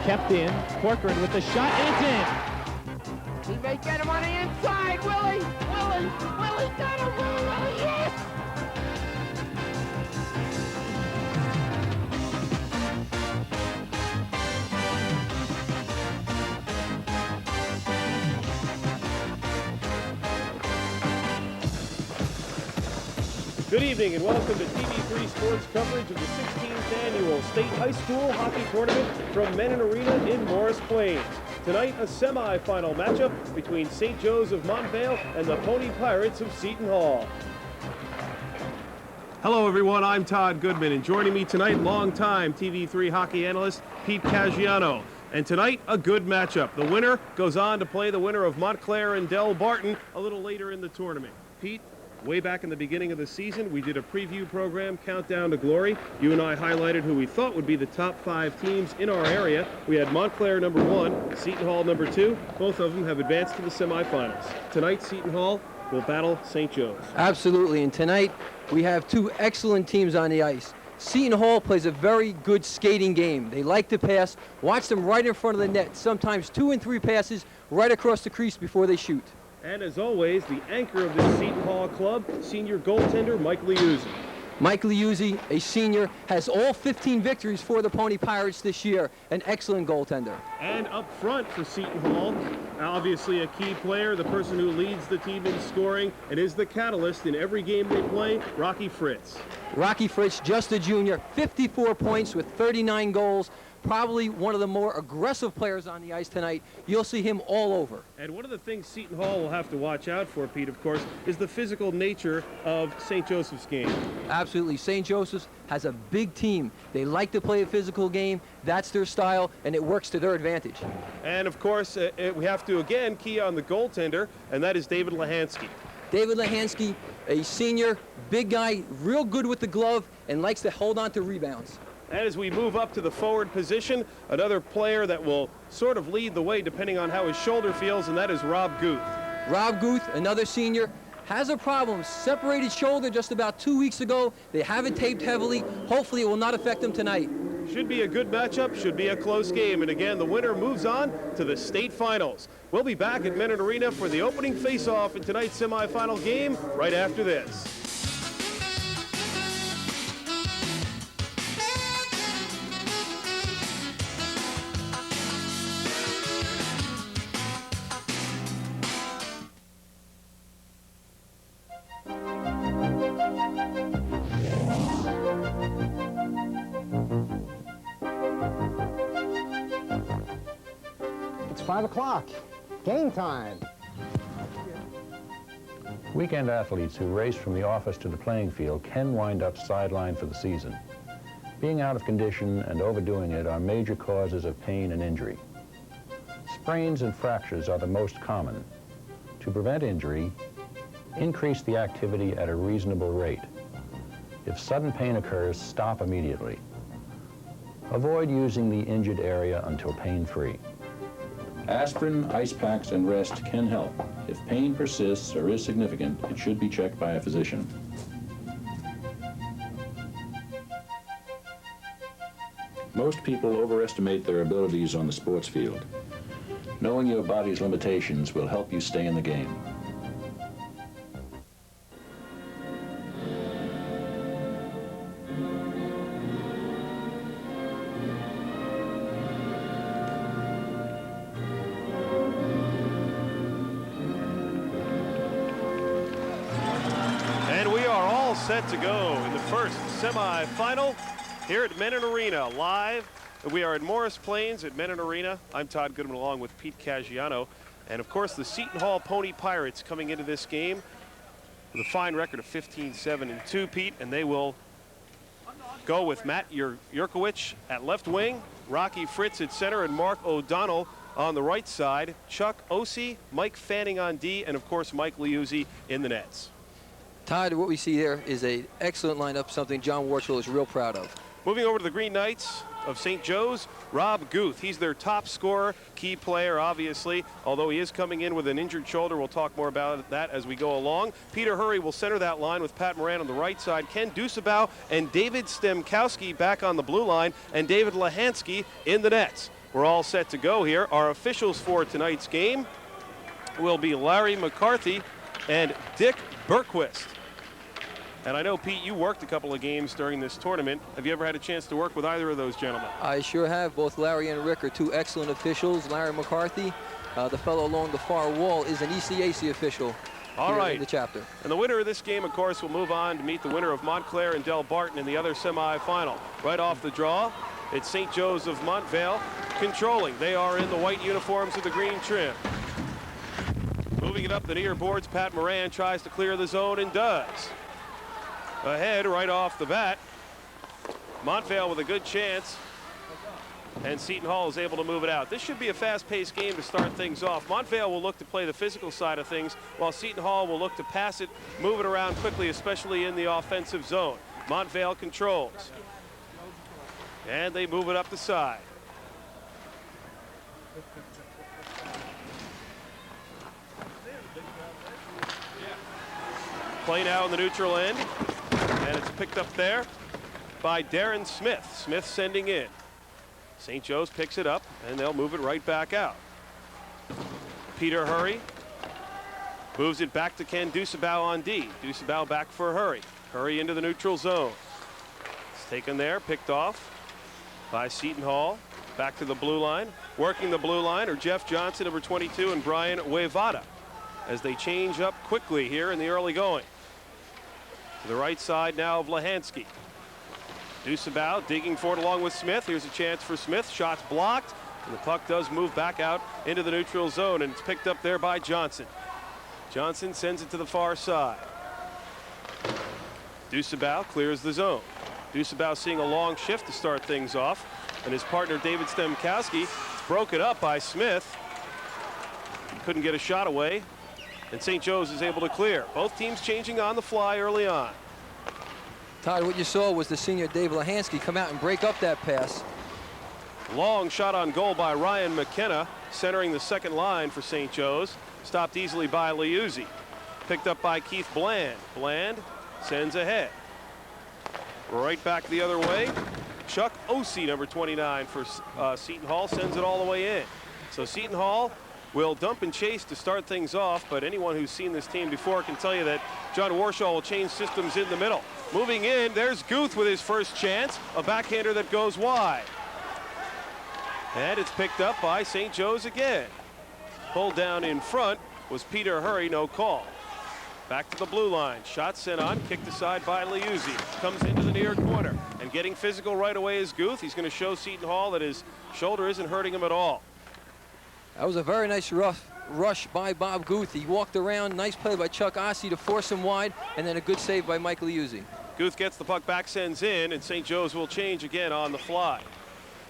kept in. Corcoran with the shot, and it's in. He may get him on the inside. Willie got him. Willie, yes! Good evening and welcome to TV3 Sports coverage of the 16th Annual State High School Hockey Tournament from Mennen Arena in Morris Plains. Tonight, a semi-final matchup between St. Joe's of Montvale and the Pony Pirates of Seton Hall. Hello everyone, I'm Todd Goodman, and joining me tonight, longtime TV3 hockey analyst Pete Caggiano. And tonight, a good matchup. The winner goes on to play the winner of Montclair and Del Barton a little later in the tournament. Pete, way back in the beginning of the season, we did a preview program, Countdown to Glory. You and I highlighted who we thought would be the top 5 teams in our area. We had Montclair number 1, Seton Hall number 2. Both of them have advanced to the semifinals. Tonight, Seton Hall will battle St. Joe's. Absolutely, and tonight we have 2 excellent teams on the ice. Seton Hall plays a very good skating game. They like to pass. Watch them right in front of the net, sometimes 2 and 3 passes right across the crease before they shoot. And as always, the anchor of this Seton Hall club, senior goaltender Mike Liuzzi. Mike Liuzzi, a senior, has all 15 victories for the Pony Pirates this year. An excellent goaltender. And up front for Seton Hall, obviously a key player, the person who leads the team in scoring and is the catalyst in every game they play, Rocky Fritz. Rocky Fritz, just a junior, 54 points with 39 goals. Probably one of the more aggressive players on the ice tonight. You'll see him all over. And one of the things Seton Hall will have to watch out for, Pete, of course, is the physical nature of St. Joseph's game. Absolutely. St. Joseph's has a big team. They like to play a physical game. That's their style, and it works to their advantage. And, of course, we have to, again, key on the goaltender, and that is David Lahansky. David Lahansky, a senior, big guy, real good with the glove, and likes to hold on to rebounds. And as we move up to the forward position, another player that will sort of lead the way depending on how his shoulder feels, and that is Rob Guth. Rob Guth, another senior, has a problem. Separated shoulder just about 2 weeks ago. They have it taped heavily. Hopefully it will not affect him tonight. Should be a good matchup, should be a close game. And again, the winner moves on to the state finals. We'll be back at Mennen Arena for the opening face-off in tonight's semifinal game right after this. It's 5 o'clock. Game time. Weekend athletes who race from the office to the playing field can wind up sidelined for the season. Being out of condition and overdoing it are major causes of pain and injury. Sprains and fractures are the most common. To prevent injury, increase the activity at a reasonable rate. If sudden pain occurs, stop immediately. Avoid using the injured area until pain-free. Aspirin, ice packs, and rest can help. If pain persists or is significant, it should be checked by a physician. Most people overestimate their abilities on the sports field. Knowing your body's limitations will help you stay in the game. Set to go in the first semi-final here at Mennen Arena live. We are at Morris Plains at Mennen Arena. I'm Todd Goodman along with Pete Caggiano. And of course the Seton Hall Pony Pirates coming into this game with a fine record of 15-7-2, Pete, and they will go with Matt Yurkowicz at left wing, Rocky Fritz at center, and Mark O'Donnell on the right side, Chuck Ossie, Mike Fanning on D, and of course Mike Liuzzi in the nets. Todd, what we see there is an excellent lineup, something John Warchel is real proud of. Moving over to the Green Knights of St. Joe's, Rob Guth. He's their top scorer, key player, obviously, although he is coming in with an injured shoulder. We'll talk more about that as we go along. Peter Hurry will center that line with Pat Moran on the right side, Ken Dusabow and David Stemkowski back on the blue line, and David Lahansky in the nets. we're all set to go here. Our officials for tonight's game will be Larry McCarthy and Dick Berquist. And I know, Pete, you worked a couple of games during this tournament. Have you ever had a chance to work with either of those gentlemen? I sure have. Both Larry and Rick are two excellent officials. Larry McCarthy, the fellow along the far wall, is an ECAC official in the chapter. And the winner of this game, of course, will move on to meet the winner of Montclair and Del Barton in the other semifinal. Right off the draw, it's St. Joe's of Montvale controlling. They are in the white uniforms with the green trim. Moving it up the near boards, Pat Moran tries to clear the zone and does. Ahead right off the bat, Montvale with a good chance, and Seton Hall is able to move it out. This should be a fast-paced game to start things off. Montvale will look to play the physical side of things, while Seton Hall will look to pass it, move it around quickly, especially in the offensive zone. Montvale controls, and they move it up the side. Play now in the neutral end. And it's picked up there by Darren Smith. Smith sending in. St. Joe's picks it up, and they'll move it right back out. Peter Hurry moves it back to Ken Dusabau on D. Dusabau back for Hurry. Hurry into the neutral zone. It's taken there, picked off by Seton Hall. Back to the blue line. Working the blue line are Jeff Johnson, number 22, and Brian Wevada, as they change up quickly here in the early going. To the right side now of Lahansky. Dusabau digging for it along with Smith. Here's a chance for Smith. Shots blocked, and the puck does move back out into the neutral zone, and it's picked up there by Johnson. Johnson sends it to the far side. Dusabau clears the zone. Dusabau seeing a long shift to start things off, and his partner David Stemkowski broke it up by Smith. Couldn't get a shot away, and St. Joe's is able to clear. Both teams changing on the fly early on. Todd, what you saw was the senior Dave Lahansky come out and break up that pass. Long shot on goal by Ryan McKenna, centering the second line for St. Joe's. Stopped easily by Liuzzi. Picked up by Keith Bland. Bland sends ahead. Right back the other way. Chuck Osee, number 29 for Seton Hall, sends it all the way in. So Seton Hall will dump and chase to start things off, but anyone who's seen this team before can tell you that John Warshaw will change systems in the middle. Moving in, there's Guth with his first chance, a backhander that goes wide. And it's picked up by St. Joe's again. Pulled down in front was Peter Hurry, no call. Back to the blue line, shot sent on, kicked aside by Liuzzi. Comes into the near corner, and getting physical right away is Guth. He's going to show Seton Hall that his shoulder isn't hurting him at all. That was a very nice rush by Bob Guth. He walked around, nice play by Chuck Ossie to force him wide, and then a good save by Mike Liuzzi. Guth gets the puck back, sends in, and St. Joe's will change again on the fly.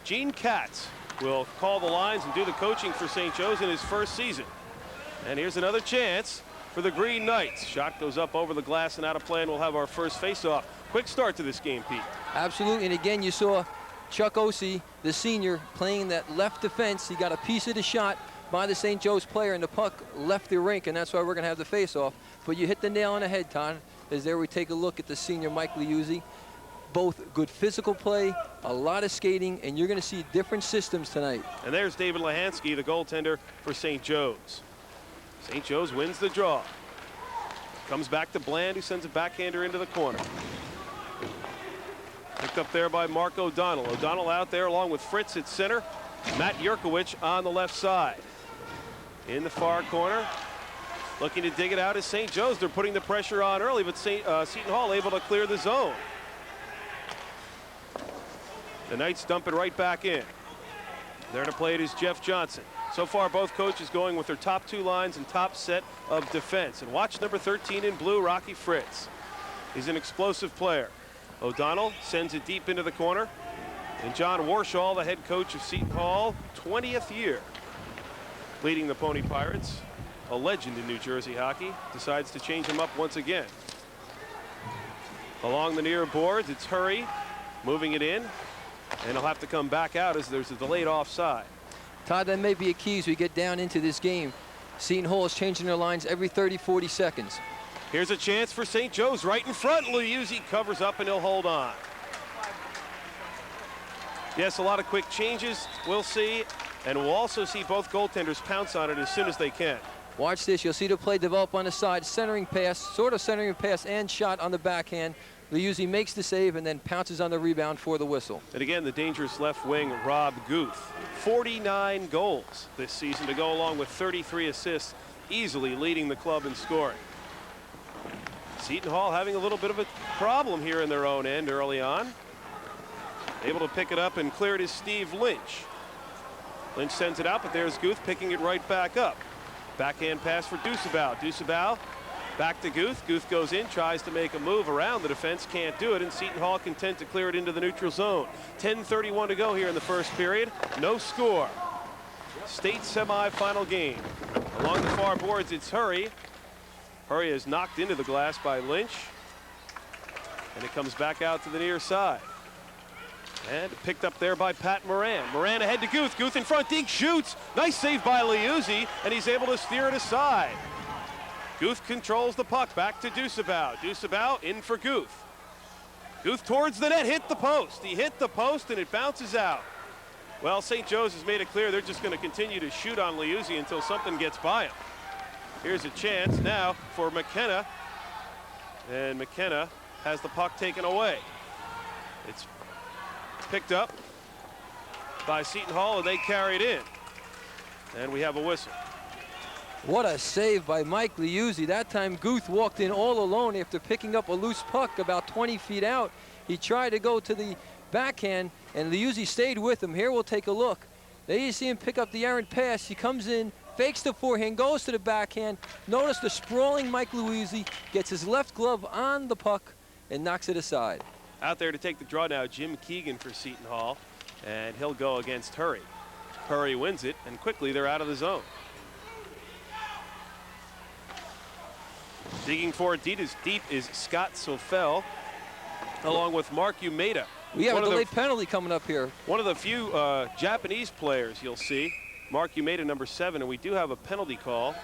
Gene Katz will call the lines and do the coaching for St. Joe's in his first season. And here's another chance for the Green Knights. Shot goes up over the glass and out of play, and we'll have our first face-off. Quick start to this game, Pete. Absolutely, and again you saw Chuck Osee, the senior, playing that left defense. He got a piece of the shot by the St. Joe's player, and the puck left the rink, and that's why we're going to have the face-off. But you hit the nail on the head, Todd, as there we take a look at the senior Mike Liuzzi. Both good physical play, a lot of skating, and you're going to see different systems tonight. And there's David Lahansky, the goaltender for St. Joe's. St. Joe's wins the draw. Comes back to Bland, who sends a backhander into the corner. Picked up there by Mark O'Donnell. O'Donnell out there along with Fritz at center. Matt Yurkowicz on the left side. In the far corner, looking to dig it out is St. Joe's. They're putting the pressure on early, but Seton Hall able to clear the zone. The Knights dump it right back in. There to play it is Jeff Johnson. So far, both coaches going with their top two lines and top set of defense. And watch number 13 in blue, Rocky Fritz. He's an explosive player. O'Donnell sends it deep into the corner. And John Warshaw, the head coach of Seton Hall, 20th year, leading the Pony Pirates, a legend in New Jersey hockey, decides to change him up once again. Along the near boards, it's Hurry moving it in, and he'll have to come back out as there's a delayed offside. Todd, that may be a key as we get down into this game. Seton Hall is changing their lines every 30-40 seconds. Here's a chance for St. Joe's right in front. Liuzzi covers up and he'll hold on. Yes, a lot of quick changes we'll see, and we'll also see both goaltenders pounce on it as soon as they can. Watch this. You'll see the play develop on the side. Centering pass, sort of centering pass and shot on the backhand. Liuzzi makes the save and then pounces on the rebound for the whistle. And again, the dangerous left wing, Rob Guth. 49 goals this season to go along with 33 assists, easily leading the club in scoring. Seton Hall having a little bit of a problem here in their own end early on. Able to pick it up and clear it is Steve Lynch. Lynch sends it out, but there's Guth picking it right back up. Backhand pass for Dusabau. Dusabau back to Guth. Guth goes in, tries to make a move around the defense, can't do it, and Seton Hall content to clear it into the neutral zone. 10:31 to go here in the first period. No score. State semifinal game. Along the far boards, it's Hurry. Hurry is knocked into the glass by Lynch, and it comes back out to the near side. And picked up there by Pat Moran. Moran ahead to Guth. Guth in front, Deke shoots. Nice save by Liuzzi, and he's able to steer it aside. Guth controls the puck, back to Dusabau. Dusabau in for Guth. Guth towards the net, hit the post. He hit the post, and it bounces out. Well, St. Joe's has made it clear they're just going to continue to shoot on Liuzzi until something gets by him. Here's a chance now for McKenna, and McKenna has the puck taken away. It's picked up by Seton Hall, and they carry it in. And we have a whistle. What a save by Mike Liuzzi. That time Guth walked in all alone after picking up a loose puck about 20 feet out. He tried to go to the backhand, and Liuzzi stayed with him. Here we'll take a look. There you see him pick up the errant pass. He comes in, fakes the forehand, goes to the backhand. Notice the sprawling Mike Liuzzi gets his left glove on the puck and knocks it aside. Out there to take the draw now, Jim Keegan for Seton Hall, and he'll go against Hurry. Hurry wins it, and quickly they're out of the zone. Digging forward deep is Scott Sofel, along with Mark Umeda. We have a delayed penalty coming up here. One of the few Japanese players you'll see. Mark Umeda, number 7, and we do have a penalty call.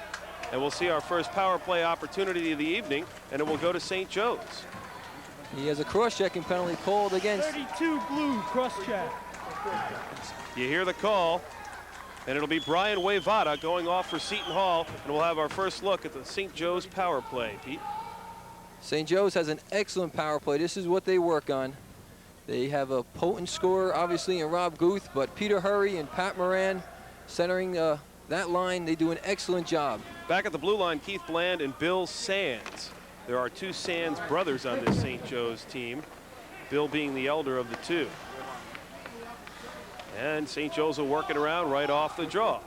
And we'll see our first power play opportunity of the evening, and it will go to St. Joe's. He has a cross-checking penalty called against. 32 blue cross-check. You hear the call, and it'll be Brian Wayvada going off for Seton Hall, and we'll have our first look at the St. Joe's power play. Pete? St. Joe's has an excellent power play. This is what they work on. They have a potent scorer, obviously, in Rob Guth, but Peter Hurry and Pat Moran centering that line. They do an excellent job. Back at the blue line, Keith Bland and Bill Sands. There are 2 Sands brothers on this St. Joe's team, Bill being the elder of the 2. And St. Joe's will work it around right off the draw.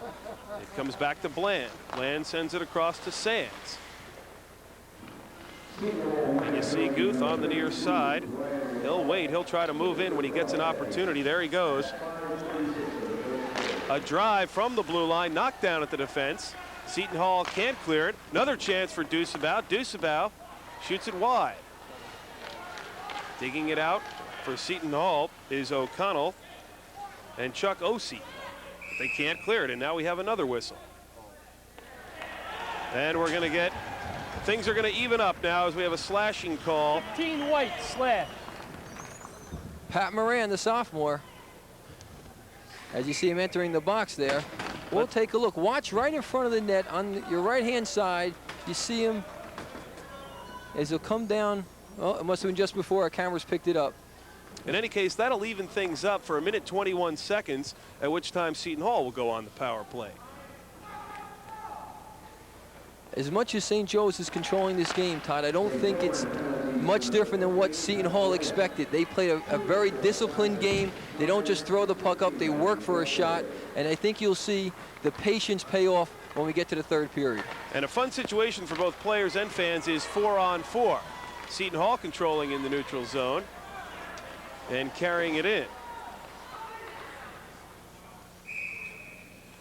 It comes back to Bland. Bland sends it across to Sands. And you see Guth on the near side. He'll wait. He'll try to move in when he gets an opportunity. There he goes. A drive from the blue line, knocked down at the defense. Seton Hall can't clear it. Another chance for Dusabau. Dusabau shoots it wide. Digging it out for Seton Hall is O'Connell and Chuck Ossie. They can't clear it, and now we have another whistle. And we're going to get, things are going to even up now as we have a slashing call. 15 white slash. Pat Moran, the sophomore. As you see him entering the box there. We'll take a look. Watch right in front of the net on your right-hand side. You see him as he'll come down. Oh, it must have been just before our cameras picked it up. In any case, that'll even things up for 1:21 seconds, at which time Seton Hall will go on the power play. As much as St. Joe's is controlling this game, Todd, I don't think it's much different than what Seton Hall expected. They play a very disciplined game. They don't just throw the puck up, they work for a shot, and I think you'll see the patience pay off when we get to the third period. And a fun situation for both players and fans is 4-on-4. Seton Hall controlling in the neutral zone and carrying it in.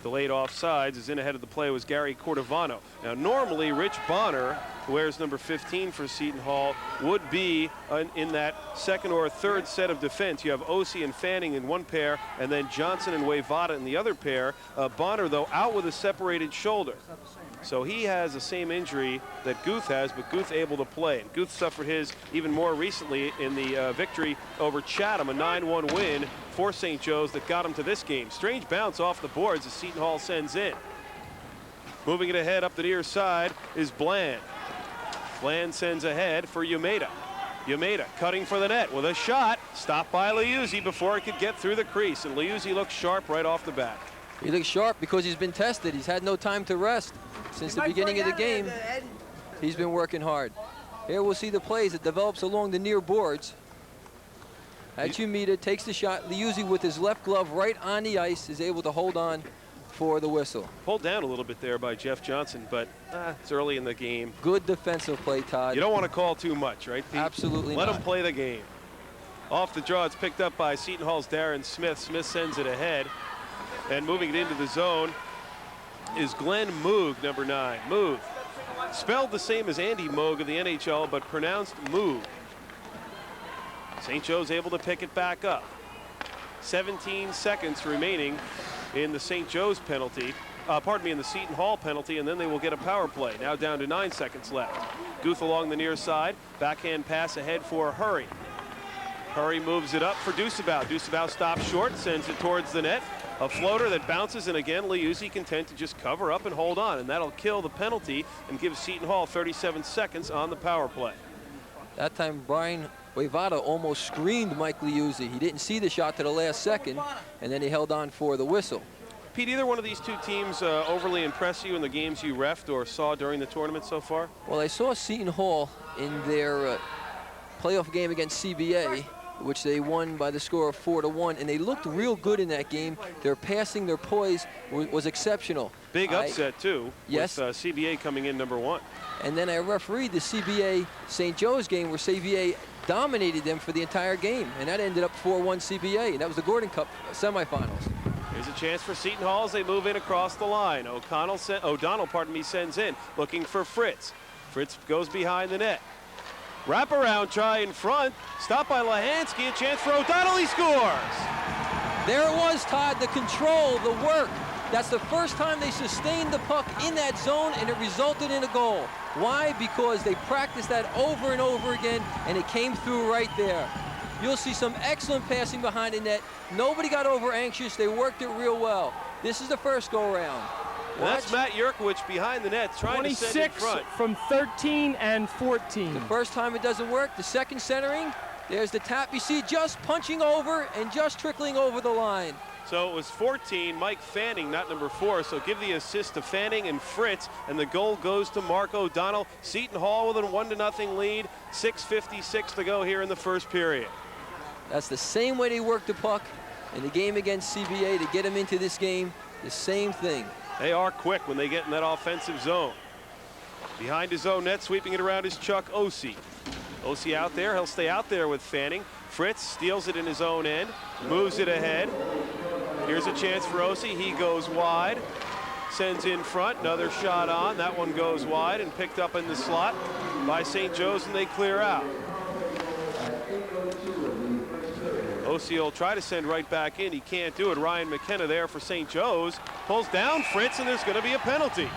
Delayed offsides, as in ahead of the play was Gary Cordovano. Now normally Rich Bonner, who wears number 15 for Seton Hall, would be in that second or third set of defense. You have Ossie and Fanning in one pair, and then Johnson and Wayvada in the other pair. Bonner, though, out with a separated shoulder. So he has the same injury that Guth has, but Guth able to play. And Guth suffered his even more recently in the victory over Chatham, a 9-1 win for St. Joe's that got him to this game. Strange bounce off the boards as Seton Hall sends in. Moving it ahead up the near side is Bland. Bland sends ahead for Yameda. Yameda cutting for the net with a shot. Stopped by Liuzzi before it could get through the crease. And Liuzzi looks sharp right off the bat. He looks sharp because he's been tested. He's had no time to rest since the beginning of the game. He's been working hard. Here we'll see the plays that develops along the near boards. Yameda takes the shot. Liuzzi with his left glove right on the ice is able to hold on for the whistle. Pulled down a little bit there by Jeff Johnson, but it's early in the game. Good defensive play, Todd. You don't want to call too much, right, Pete? Absolutely not. Let him play the game. Off the draw, it's picked up by Seton Hall's Darren Smith. Smith sends it ahead. And moving it into the zone is Glenn Moog, number 9. Moog, spelled the same as Andy Moog of the NHL, but pronounced Moog. St. Joe's able to pick it back up. 17 seconds remaining in the St. Joe's penalty, in the Seton Hall penalty, and then they will get a power play. Now down to 9 seconds left. Guth along the near side, backhand pass ahead for Hurry. Hurry moves it up for Dusabau. Dusabau stops short, sends it towards the net. A floater that bounces, and again, Liuzzi content to just cover up and hold on, and that'll kill the penalty and give Seton Hall 37 seconds on the power play. That time, Brian Wavada almost screened Mike Liuzzi. He didn't see the shot to the last second, and then he held on for the whistle. Pete, either one of these two teams overly impress you in the games you reffed or saw during the tournament so far? Well, I saw Seton Hall in their playoff game against CBA, which they won by the score of 4-1, and they looked real good in that game. Their passing, their poise was exceptional. Big upset, too, yes, with CBA coming in number 1. And then I refereed the CBA St. Joe's game where CBA dominated them for the entire game, and that ended up 4-1 CBA, and that was the Gordon Cup semifinals. Here's a chance for Seton Hall as they move in across the line. O'Donnell, sends in, looking for Fritz. Fritz goes behind the net. Wraparound try in front, stopped by Lahansky, a chance for O'Donnell, he scores! There it was, Todd, the control, the work. That's the first time they sustained the puck in that zone, and it resulted in a goal. Why? Because they practiced that over and over again, and it came through right there. You'll see some excellent passing behind the net. Nobody got over anxious. They worked it real well. This is the first go-around. That's Matt Yurkowicz behind the net, trying to send in front. 26 from 13 and 14. The first time it doesn't work. The second centering, there's the tap. You see just punching over and just trickling over the line. So it was 14, Mike Fanning, not number 4. So give the assist to Fanning and Fritz, and the goal goes to Mark O'Donnell. Seton Hall with a 1-0 lead, 6:56 to go here in the first period. That's the same way they worked the puck in the game against CBA to get them into this game. The same thing. They are quick when they get in that offensive zone. Behind his own net, sweeping it around is Chuck Ossie. Ossie out there, he'll stay out there with Fanning. Fritz steals it in his own end, moves it ahead. Here's a chance for Ossie, he goes wide. Sends in front, another shot on. That one goes wide and picked up in the slot by St. Joe's, and they clear out. Ossie will try to send right back in. He can't do it. Ryan McKenna there for St. Joe's. Pulls down Fritz, and there's going to be a penalty.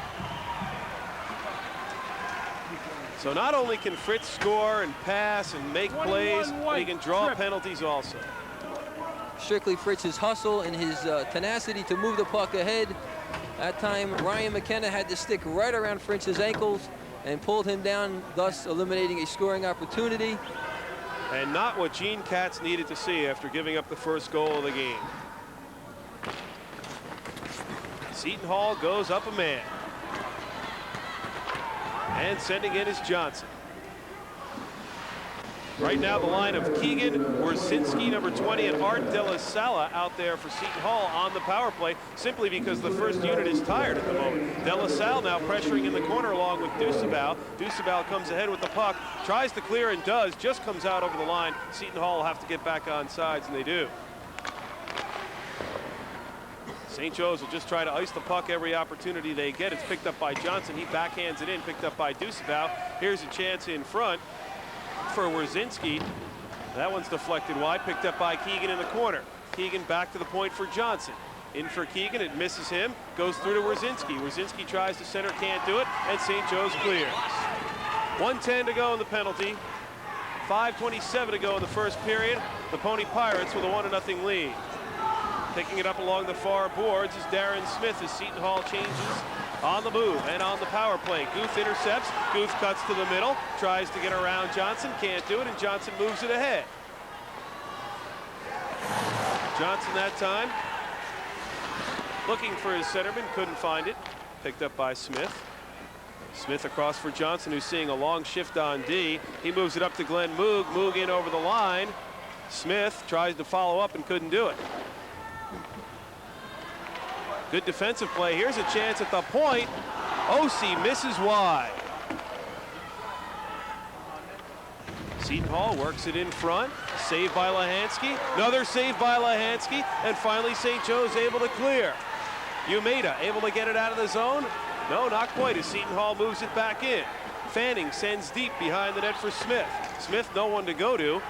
So not only can Fritz score and pass and make plays, but he can draw penalties also. Strictly Fritz's hustle and his tenacity to move the puck ahead. That time, Ryan McKenna had to stick right around Fritz's ankles and pulled him down, thus eliminating a scoring opportunity. And not what Gene Katz needed to see after giving up the first goal of the game. Seton Hall goes up a man. And sending in is Johnson. Right now the line of Keegan, Werzinski, number 20, and Art De La Sala out there for Seton Hall on the power play, simply because the first unit is tired at the moment. De La Salle now pressuring in the corner along with Dusabau. Dusabau comes ahead with the puck, tries to clear and does, just comes out over the line. Seton Hall will have to get back on sides, and they do. St. Joe's will just try to ice the puck every opportunity they get. It's picked up by Johnson. He backhands it in, picked up by Dusabau. Here's a chance in front for Werzinski. That one's deflected wide, picked up by Keegan in the corner. Keegan back to the point for Johnson. In for Keegan, it misses him, goes through to Wierzinski. Wierzinski tries to center, can't do it, and St. Joe's clears. 1:10 to go in the penalty. 5:27 to go in the first period. The Pony Pirates with a 1-0 lead. Picking it up along the far boards is Darren Smith as Seton Hall changes on the move and on the power play. Guth intercepts, Guth cuts to the middle, tries to get around Johnson, can't do it, and Johnson moves it ahead. Johnson that time looking for his centerman, couldn't find it. Picked up by Smith. Smith across for Johnson, who's seeing a long shift on D. He moves it up to Glenn Moog. Moog in over the line. Smith tries to follow up and couldn't do it. Good defensive play. Here's a chance at the point. Ossie misses wide. Seton Hall works it in front. Save by Lahansky. Another save by Lahansky. And finally St. Joe's able to clear. Umeda able to get it out of the zone. No, not quite as Seton Hall moves it back in. Fanning sends deep behind the net for Smith. Smith no one to go to.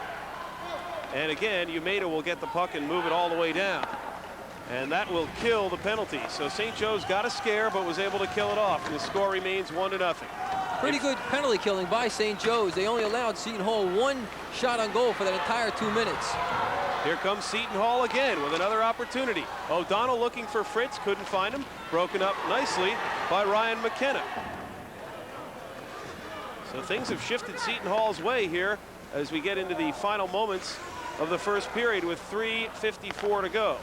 And again, Umeda will get the puck and move it all the way down. And that will kill the penalty. So St. Joe's got a scare but was able to kill it off. And the score remains 1-0. Pretty good penalty killing by St. Joe's. They only allowed Seton Hall 1 shot on goal for that entire 2 minutes. Here comes Seton Hall again with another opportunity. O'Donnell looking for Fritz, couldn't find him. Broken up nicely by Ryan McKenna. So things have shifted Seton Hall's way here as we get into the final moments of the first period with 3:54 to go.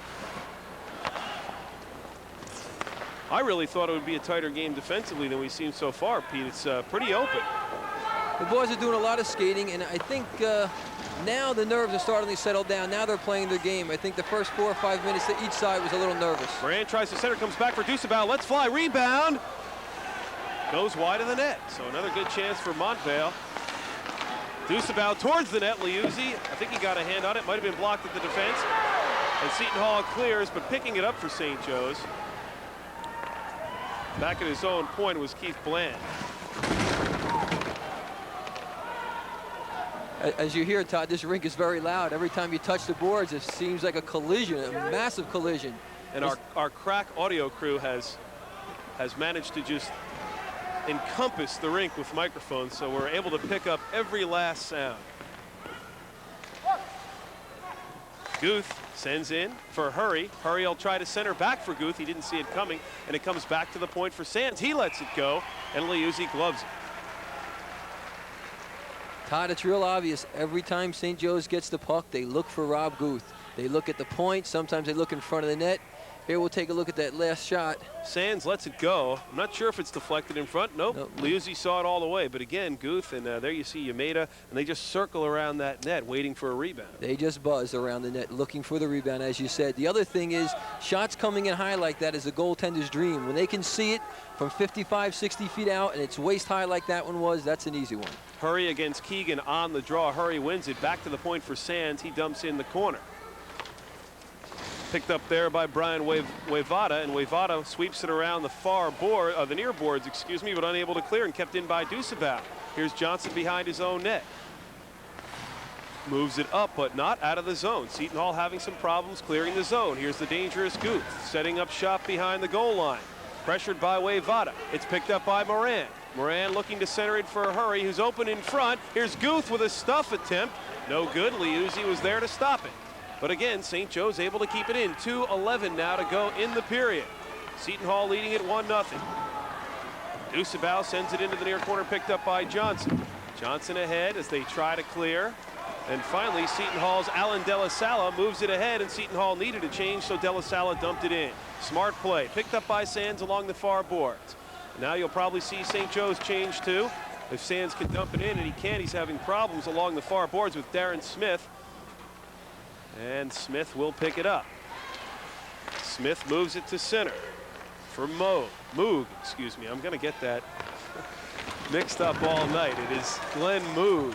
I really thought it would be a tighter game defensively than we've seen so far, Pete. It's pretty open. The boys are doing a lot of skating, and I think now the nerves are starting to settle down. Now they're playing their game. I think the first 4 or 5 minutes to each side was a little nervous. Moran tries to center, comes back for Dusabao. Let's fly, rebound. Goes wide of the net. So another good chance for Montvale. Dusabao towards the net. Liuzzi, I think he got a hand on it. Might have been blocked at the defense. And Seton Hall clears, but picking it up for St. Joe's. Back at his own point was Keith Bland. As you hear, Todd, this rink is very loud. Every time you touch the boards, it seems like a collision, a massive collision. And our crack audio crew has managed to just encompass the rink with microphones, so we're able to pick up every last sound. Guth sends in for Hurry. Hurry will try to center back for Guth. He didn't see it coming, and it comes back to the point for Sands. He lets it go, and Liuzzi gloves it. Todd, it's real obvious. Every time St. Joe's gets the puck, they look for Rob Guth. They look at the point. Sometimes they look in front of the net. Here we'll take a look at that last shot. Sands lets it go. I'm not sure if it's deflected in front. Nope. Liuzzi saw it all the way. But again, Guth, and there you see Umeda, and they just circle around that net waiting for a rebound. They just buzz around the net looking for the rebound, as you said. The other thing is shots coming in high like that is a goaltender's dream. When they can see it from 55, 60 feet out and it's waist high like that one was, that's an easy one. Hurry against Keegan on the draw. Hurry wins it. Back to the point for Sands. He dumps in the corner. Picked up there by Brian Wayvada, and Wayvada sweeps it around the far board, the near boards, excuse me, but unable to clear and kept in by Dusabao. Here's Johnson behind his own net. Moves it up, but not out of the zone. Seton Hall having some problems clearing the zone. Here's the dangerous Guth, setting up shop behind the goal line. Pressured by Wayvada. It's picked up by Moran. Moran looking to center it for Hurry, who's open in front. Here's Guth with a stuff attempt. No good. Liuzzi was there to stop it. But again, St. Joe's able to keep it in. 2:11 now to go in the period. Seton Hall leading it 1-0. Dusabao sends it into the near corner, picked up by Johnson. Johnson ahead as they try to clear. And finally, Seton Hall's Alan De La Sala moves it ahead, and Seton Hall needed a change, so De La Sala dumped it in. Smart play, picked up by Sands along the far boards. Now you'll probably see St. Joe's change too. If Sands can dump it in, and he can, he's having problems along the far boards with Darren Smith. And Smith will pick it up. Smith moves it to center for Moog, excuse me. I'm going to get that mixed up all night. It is Glenn Moog.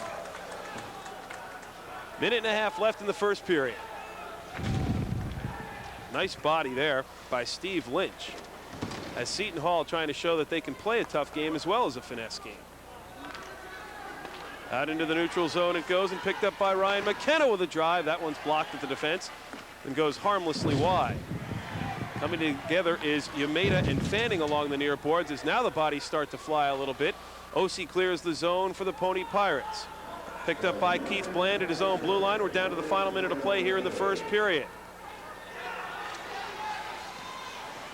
Minute and a half left in the first period. Nice body there by Steve Lynch. As Seton Hall trying to show that they can play a tough game as well as a finesse game. Out into the neutral zone it goes, and picked up by Ryan McKenna with a drive. That one's blocked at the defense and goes harmlessly wide. Coming together is Yamada and Fanning along the near boards as now the bodies start to fly a little bit. OC clears the zone for the Pony Pirates. Picked up by Keith Bland at his own blue line. We're down to the final minute of play here in the first period.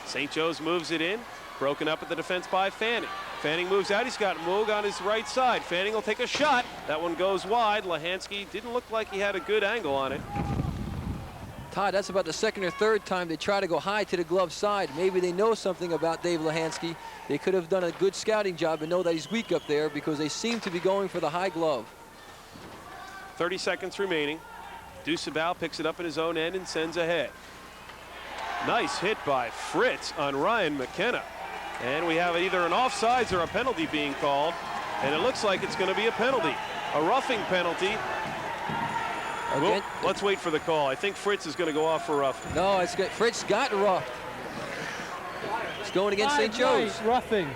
St. Joe's moves it in. Broken up at the defense by Fanning. Fanning moves out. He's got Moog on his right side. Fanning will take a shot. That one goes wide. Lahansky didn't look like he had a good angle on it. Todd, that's about the second or third time they try to go high to the glove side. Maybe they know something about Dave Lahansky. They could have done a good scouting job and know that he's weak up there because they seem to be going for the high glove. 30 seconds remaining. Dusabao picks it up in his own end and sends ahead. Nice hit by Fritz on Ryan McKenna. And we have either an offsides or a penalty being called. And it looks like it's going to be a penalty. A roughing penalty. Well, let's wait for the call. I think Fritz is going to go off for roughing. No, it's good. Fritz got roughed. It's going against St. Joe's. Roughing.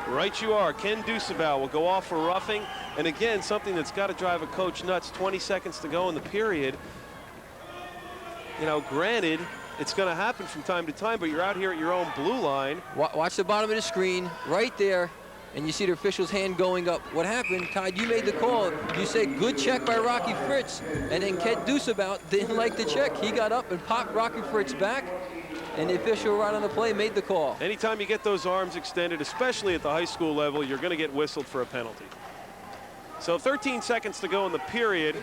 Right you are. Ken Dusabao will go off for roughing. And again, something that's got to drive a coach nuts. 20 seconds to go in the period. You know, granted, it's going to happen from time to time, but you're out here at your own blue line. Watch the bottom of the screen right there, and you see the official's hand going up. What happened, Todd, you made the call. You said good check by Rocky Fritz, and then Ken Dusabao didn't like the check. He got up and popped Rocky Fritz back, and the official right on the play made the call. Anytime you get those arms extended, especially at the high school level, you're going to get whistled for a penalty. So 13 seconds to go in the period,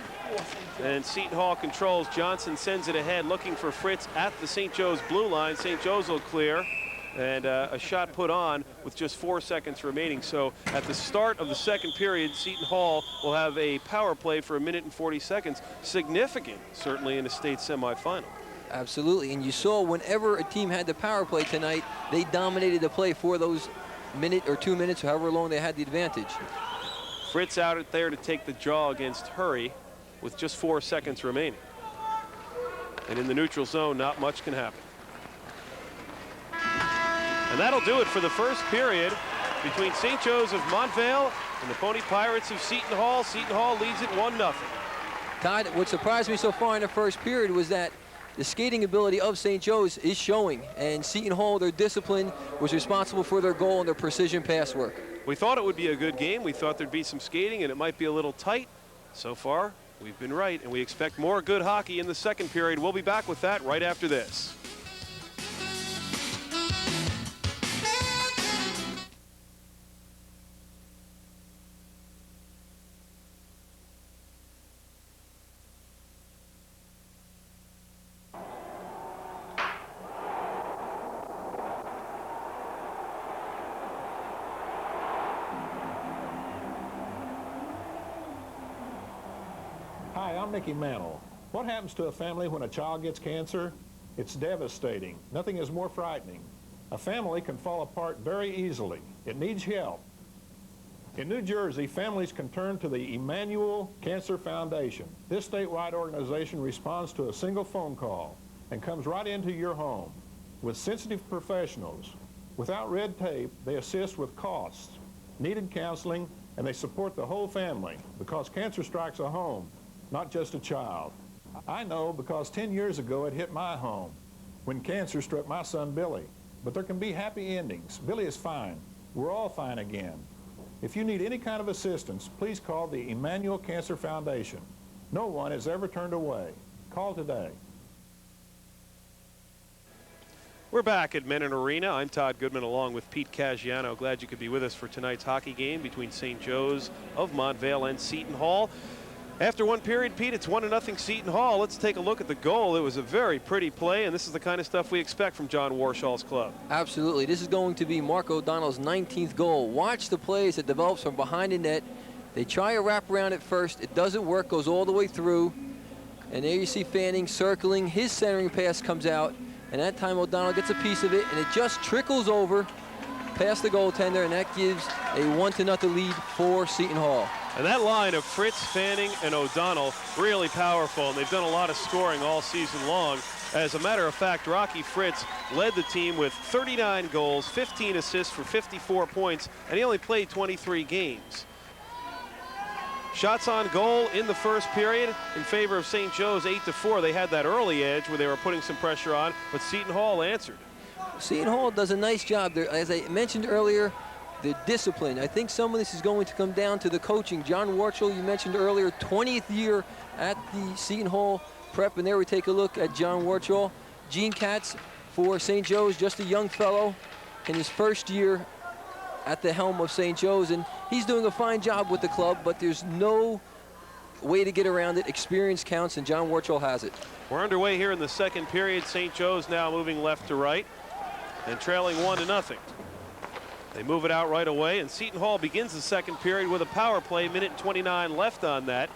and Seton Hall controls. Johnson sends it ahead, looking for Fritz at the St. Joe's blue line. St. Joe's will clear, and a shot put on with just 4 seconds remaining. So at the start of the second period, Seton Hall will have a power play for 1 minute and 40 seconds. Significant, certainly, in a state semifinal. Absolutely, and you saw whenever a team had the power play tonight, they dominated the play for those minute or 2 minutes, however long they had the advantage. Fritz out there to take the draw against Hurry with just 4 seconds remaining. And in the neutral zone, not much can happen. And that'll do it for the first period between St. Joe's of Montvale and the Pony Pirates of Seton Hall. Seton Hall leads it 1-0. Todd, what surprised me so far in the first period was that the skating ability of St. Joe's is showing, and Seton Hall, their discipline, was responsible for their goal and their precision pass work. We thought it would be a good game. We thought there'd be some skating and it might be a little tight. So far, we've been right, and we expect more good hockey in the second period. We'll be back with that right after this. Hi, I'm Mickey Mantle. What happens to a family when a child gets cancer? It's devastating. Nothing is more frightening. A family can fall apart very easily. It needs help. In New Jersey, families can turn to the Emmanuel Cancer Foundation. This statewide organization responds to a single phone call and comes right into your home with sensitive professionals. Without red tape, they assist with costs, needed counseling, and they support the whole family because cancer strikes a home, not just a child. I know because 10 years ago it hit my home when cancer struck my son Billy. But there can be happy endings. Billy is fine. We're all fine again. If you need any kind of assistance, please call the Emmanuel Cancer Foundation. No one is ever turned away. Call today. We're back at Mennen Arena. I'm Todd Goodman along with Pete Caggiano. Glad you could be with us for tonight's hockey game between St. Joe's of Montvale and Seton Hall. After one period, Pete, it's 1-0 Seton Hall. Let's take a look at the goal. It was a very pretty play, and this is the kind of stuff we expect from John Warshall's club. Absolutely. This is going to be Mark O'Donnell's 19th goal. Watch the plays that develops from behind the net. They try a wrap around at first. It doesn't work, goes all the way through. And there you see Fanning circling. His centering pass comes out, and that time O'Donnell gets a piece of it, and it just trickles over past the goaltender, and that gives a 1-0 lead for Seton Hall. And that line of Fritz, Fanning, and O'Donnell, really powerful, and they've done a lot of scoring all season long. As a matter of fact, Rocky Fritz led the team with 39 goals, 15 assists for 54 points, and he only played 23 games. Shots on goal in the first period in favor of St. Joe's, 8-4. They had that early edge where they were putting some pressure on, but Seton Hall answered. Seton Hall does a nice job there. As I mentioned earlier, the discipline. I think some of this is going to come down to the coaching. John Warchel, you mentioned earlier, 20th year at the Seton Hall Prep, and there we take a look at John Warchel. Gene Katz for St. Joe's, just a young fellow in his first year at the helm of St. Joe's, and he's doing a fine job with the club, but there's no way to get around it. Experience counts, and John Warchel has it. We're underway here in the second period. St. Joe's now moving left to right and trailing 1-0. They move it out right away, and Seton Hall begins the second period with a power play, minute and 29 left on that,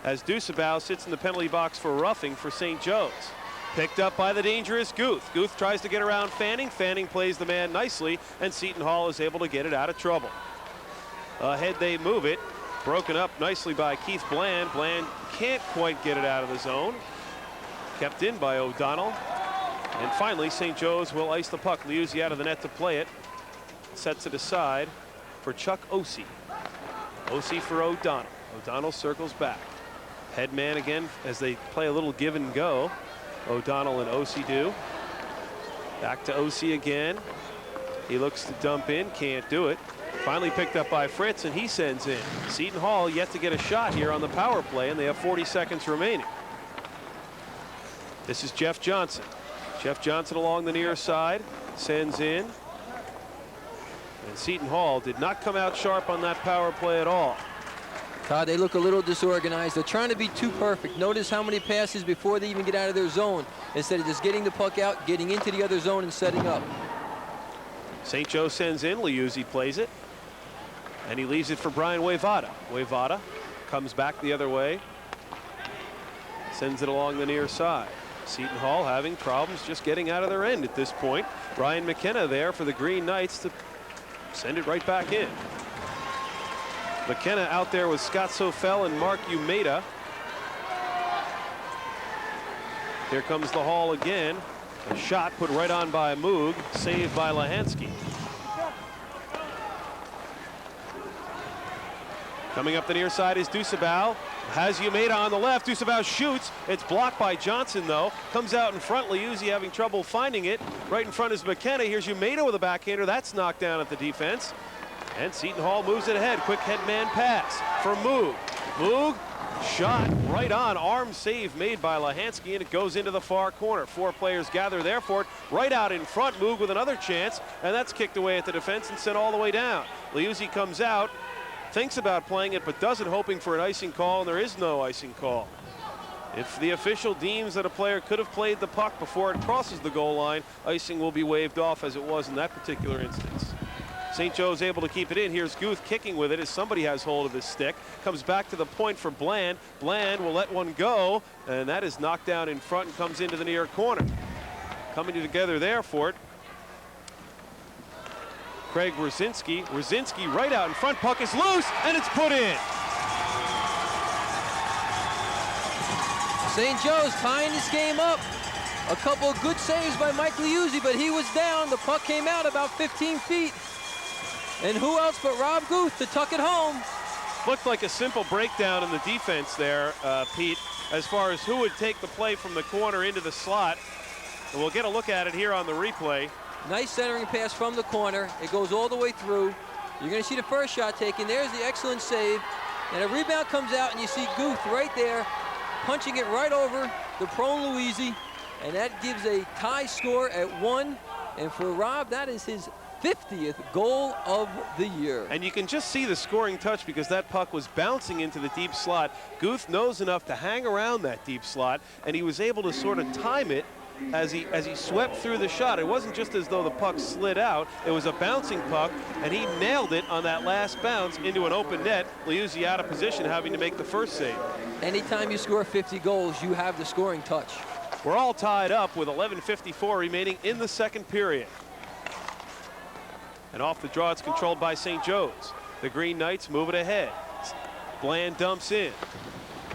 as Dusabau sits in the penalty box for roughing for St. Joe's. Picked up by the dangerous Guth. Guth tries to get around Fanning. Fanning plays the man nicely, and Seton Hall is able to get it out of trouble. Ahead they move it. Broken up nicely by Keith Bland. Bland can't quite get it out of the zone. Kept in by O'Donnell. And finally, St. Joe's will ice the puck. Liuzzi out of the net to play it. Sets it aside for Chuck Ossie. Ossie for O'Donnell. O'Donnell circles back. Head man again as they play a little give and go. O'Donnell and Ossie do. Back to Ossie again. He looks to dump in, can't do it. Finally picked up by Fritz, and he sends in. Seton Hall yet to get a shot here on the power play, and they have 40 seconds remaining. This is Jeff Johnson. Jeff Johnson along the near side, sends in. And Seton Hall did not come out sharp on that power play at all. Todd, they look a little disorganized. They're trying to be too perfect. Notice how many passes before they even get out of their zone, instead of just getting the puck out, getting into the other zone and setting up. St. Joe sends in. Liuzzi plays it. And he leaves it for Brian Wayvada. Wayvada comes back the other way. Sends it along the near side. Seton Hall having problems just getting out of their end at this point. Ryan McKenna there for the Green Knights to send it right back in. McKenna out there with Scott Sofel and Mark Umeda. Here comes the Hall again. A shot put right on by Moog, saved by Lahansky. Coming up the near side is Dusabau. Has Umeda on the left. Dusabau shoots. It's blocked by Johnson, though. Comes out in front. Liuzzi having trouble finding it. Right in front is McKenna. Here's Umeda with a backhander. That's knocked down at the defense. And Seton Hall moves it ahead. Quick head man pass for Moog. Moog, shot right on. Arm save made by Lahansky, and it goes into the far corner. Four players gather there for it. Right out in front. Moog with another chance, and that's kicked away at the defense and sent all the way down. Liuzzi comes out, thinks about playing it, but doesn't, hoping for an icing call, and there is no icing call. If the official deems that a player could have played the puck before it crosses the goal line, icing will be waved off, as it was in that particular instance. St. Joe's able to keep it in. Here's Guth kicking with it as somebody has hold of his stick. Comes back to the point for Bland. Bland will let one go, and that is knocked down in front and comes into the near corner. Coming together there for it, Craig Rzazinski. Rzazinski right out in front. Puck is loose, and it's put in. St. Joe's tying this game up. A couple of good saves by Mike Liuzzi, but he was down. The puck came out about 15 feet. And who else but Rob Guth to tuck it home? Looked like a simple breakdown in the defense there, Pete, as far as who would take the play from the corner into the slot. And we'll get a look at it here on the replay. Nice centering pass from the corner. It goes all the way through. You're going to see the first shot taken. There's the excellent save. And a rebound comes out, and you see Guth right there, punching it right over the prone Liuzzi. And that gives a tie score at 1. And for Rob, that is his 50th goal of the year. And you can just see the scoring touch because that puck was bouncing into the deep slot. Guth knows enough to hang around that deep slot, and he was able to sort of time it as he swept through the shot. It wasn't just as though the puck slid out. It was a bouncing puck, and he nailed it on that last bounce into an open net. Liuzzi out of position, having to make the first save. Anytime you score 50 goals, you have the scoring touch. We're all tied up with 11:54 remaining in the second period. And off the draw, it's controlled by St. Joe's. The Green Knights move it ahead. Bland dumps in.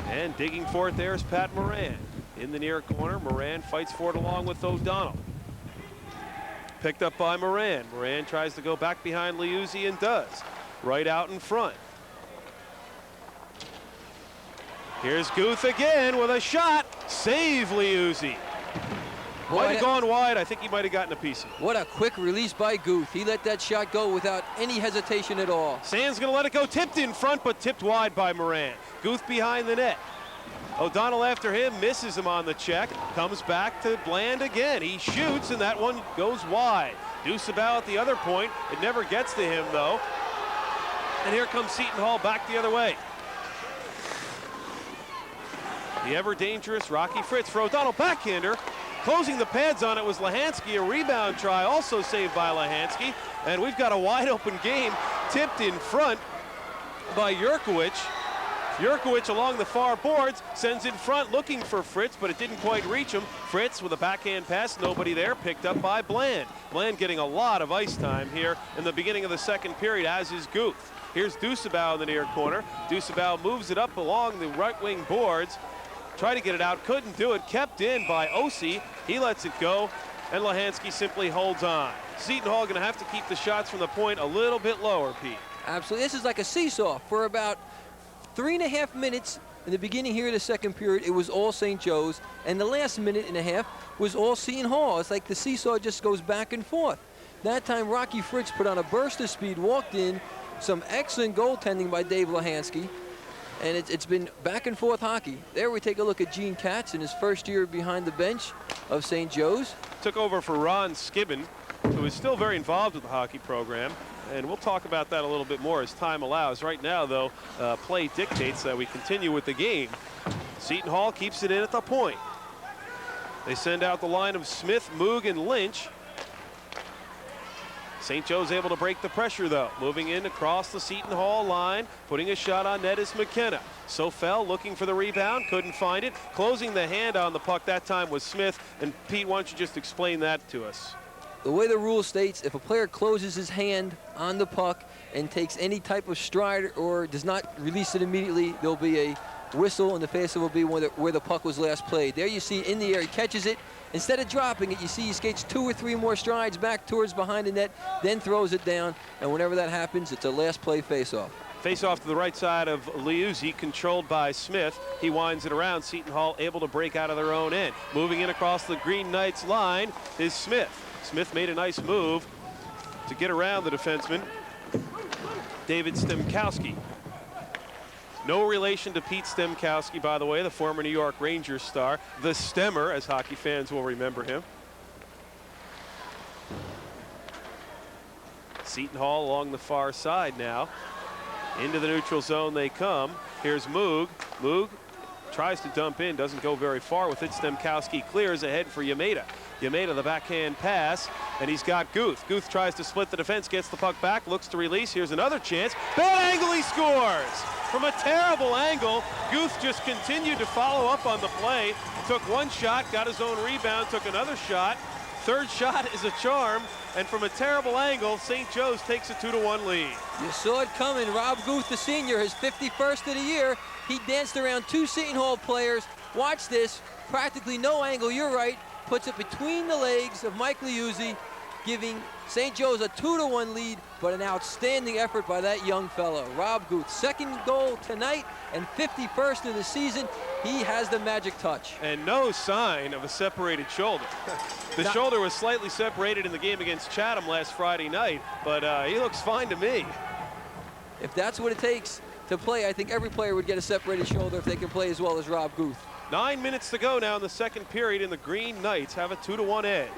And digging for it there is Pat Moran. In the near corner, Moran fights for it along with O'Donnell. Picked up by Moran. Moran tries to go back behind Liuzzi and does. Right out in front. Here's Guth again with a shot. Save Liuzzi. Boy, Might have gone wide. I think he might have gotten a piece of it. what a quick release by Guth. He let that shot go without any hesitation at all. Sand's going to let it go. Tipped in front, but tipped wide by Moran. Guth behind the net. O'Donnell after him, misses him on the check. Comes back to Bland again. He shoots, and that one goes wide. Deucebaugh at the other point. It never gets to him, though. And here comes Seton Hall back the other way. The ever-dangerous Rocky Fritz for O'Donnell. Backhander. Closing the pads on it was Lahansky. A rebound try also saved by Lahansky. And we've got a wide-open game. Tipped in front by Jurkowicz. Jurkowicz along the far boards, sends in front looking for Fritz, but it didn't quite reach him. Fritz with a backhand pass, nobody there, picked up by Bland. Bland getting a lot of ice time here in the beginning of the second period, as is Guth. Here's Deucebaugh in the near corner. Deucebaugh moves it up along the right wing boards. Tried to get it out, couldn't do it, kept in by Osi. He lets it go, and Lahansky simply holds on. Seton Hall gonna have to keep the shots from the point a little bit lower, Pete. Absolutely, this is like a seesaw. For about 3.5 minutes in the beginning here of the second period, it was all St. Joe's, and the last minute and a half was all Seton Hall. It's like the seesaw just goes back and forth. That time, Rocky Fritz put on a burst of speed, walked in, some excellent goaltending by Dave Lahansky, and it's been back and forth hockey. There we take a look at Gene Katz in his first year behind the bench of St. Joe's. Took over for Ron Skibbin, who is still very involved with the hockey program. And we'll talk about that a little bit more as time allows. Right now, though, play dictates that we continue with the game. Seton Hall keeps it in at the point. They send out the line of Smith, Moog, and Lynch. St. Joe's able to break the pressure, though. Moving in across the Seton Hall line, putting a shot on net is McKenna. Sofel looking for the rebound, couldn't find it. Closing the hand on the puck that time was Smith. And Pete, why don't you just explain that to us? The way the rule states, if a player closes his hand on the puck and takes any type of stride or does not release it immediately, there'll be a whistle, and the face will be where the puck was last played. There you see in the air, he catches it. Instead of dropping it, you see he skates 2 or 3 more strides back towards behind the net, then throws it down, and whenever that happens, it's a last play face-off. Face-off to the right side of Liuzzi, controlled by Smith. He winds it around. Seton Hall able to break out of their own end. Moving in across the Green Knights line is Smith. Smith made a nice move to get around the defenseman, David Stemkowski. No relation to Pete Stemkowski, by the way, the former New York Rangers star, the Stemmer, as hockey fans will remember him. Seton Hall along the far side now. Into the neutral zone they come. Here's Moog. Moog tries to dump in, doesn't go very far with it. Stemkowski clears ahead for Yamada. Yamada, the backhand pass, and he's got Guth. Guth tries to split the defense, gets the puck back, looks to release. Here's another chance. Bad angle, he scores! From a terrible angle, Guth just continued to follow up on the play. Took one shot, got his own rebound, took another shot. Third shot is a charm, and from a terrible angle, St. Joe's takes a 2-1 lead. You saw it coming. Rob Guth, the senior, his 51st of the year. He danced around 2 Seton Hall players. Watch this, practically no angle, you're right. Puts it between the legs of Mike Liuzzi, giving St. Joe's a 2-1 lead, but an outstanding effort by that young fellow. Rob Guth, second goal tonight and 51st of the season. He has the magic touch. And no sign of a separated shoulder. The shoulder was slightly separated in the game against Chatham last Friday night, but he looks fine to me. If that's what it takes to play, I think every player would get a separated shoulder if they can play as well as Rob Guth. 9 minutes to go now in the second period, and the Green Knights have a 2-1 edge.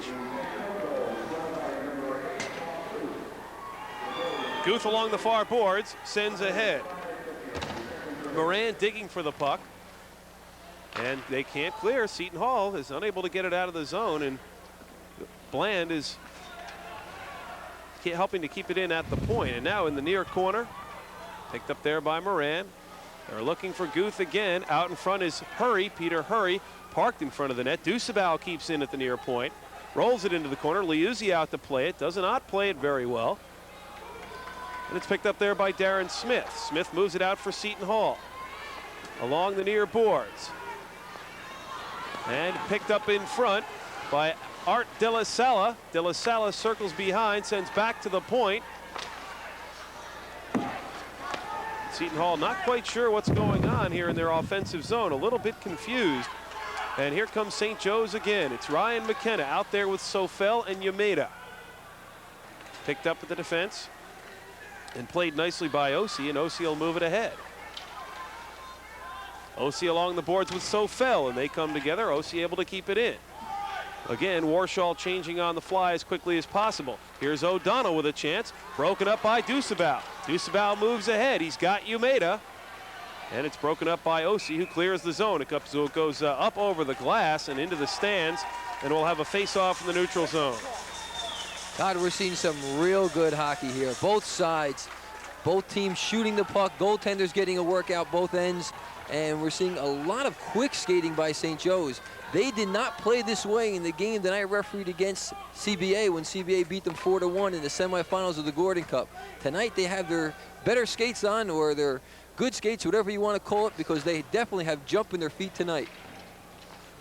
Guth along the far boards, sends ahead. Moran digging for the puck, and they can't clear. Seton Hall is unable to get it out of the zone, and Bland is helping to keep it in at the point. And now in the near corner, picked up there by Moran. They're looking for Guth again. Out in front is Hurry, Peter Hurry, parked in front of the net. Deucebaugh keeps in at the near point. Rolls it into the corner. Liuzzi out to play it. Does not play it very well. And it's picked up there by Darren Smith. Smith moves it out for Seton Hall. Along the near boards. And picked up in front by Art De La Sala. De La Sala circles behind, sends back to the point. Seton Hall not quite sure what's going on here in their offensive zone, a little bit confused. And here comes St. Joe's again. It's Ryan McKenna out there with Sofel and Yameda. Picked up at the defense and played nicely by Osi, and Osi will move it ahead. Osi along the boards with Sofel, and they come together. Osi able to keep it in. Again, Warshall changing on the fly as quickly as possible. Here's O'Donnell with a chance. Broken up by Dusabao. Dusabao moves ahead. He's got Yameda. And it's broken up by Osi, who clears the zone. It goes up over the glass and into the stands, and we'll have a face-off in the neutral zone. God, we're seeing some real good hockey here. Both sides, both teams shooting the puck, goaltenders getting a workout both ends, and we're seeing a lot of quick skating by St. Joe's. They did not play this way in the game that I refereed against CBA when CBA beat them 4-1 in the semifinals of the Gordon Cup. Tonight they have their better skates on, or their good skates, whatever you want to call it, because they definitely have jump in their feet tonight.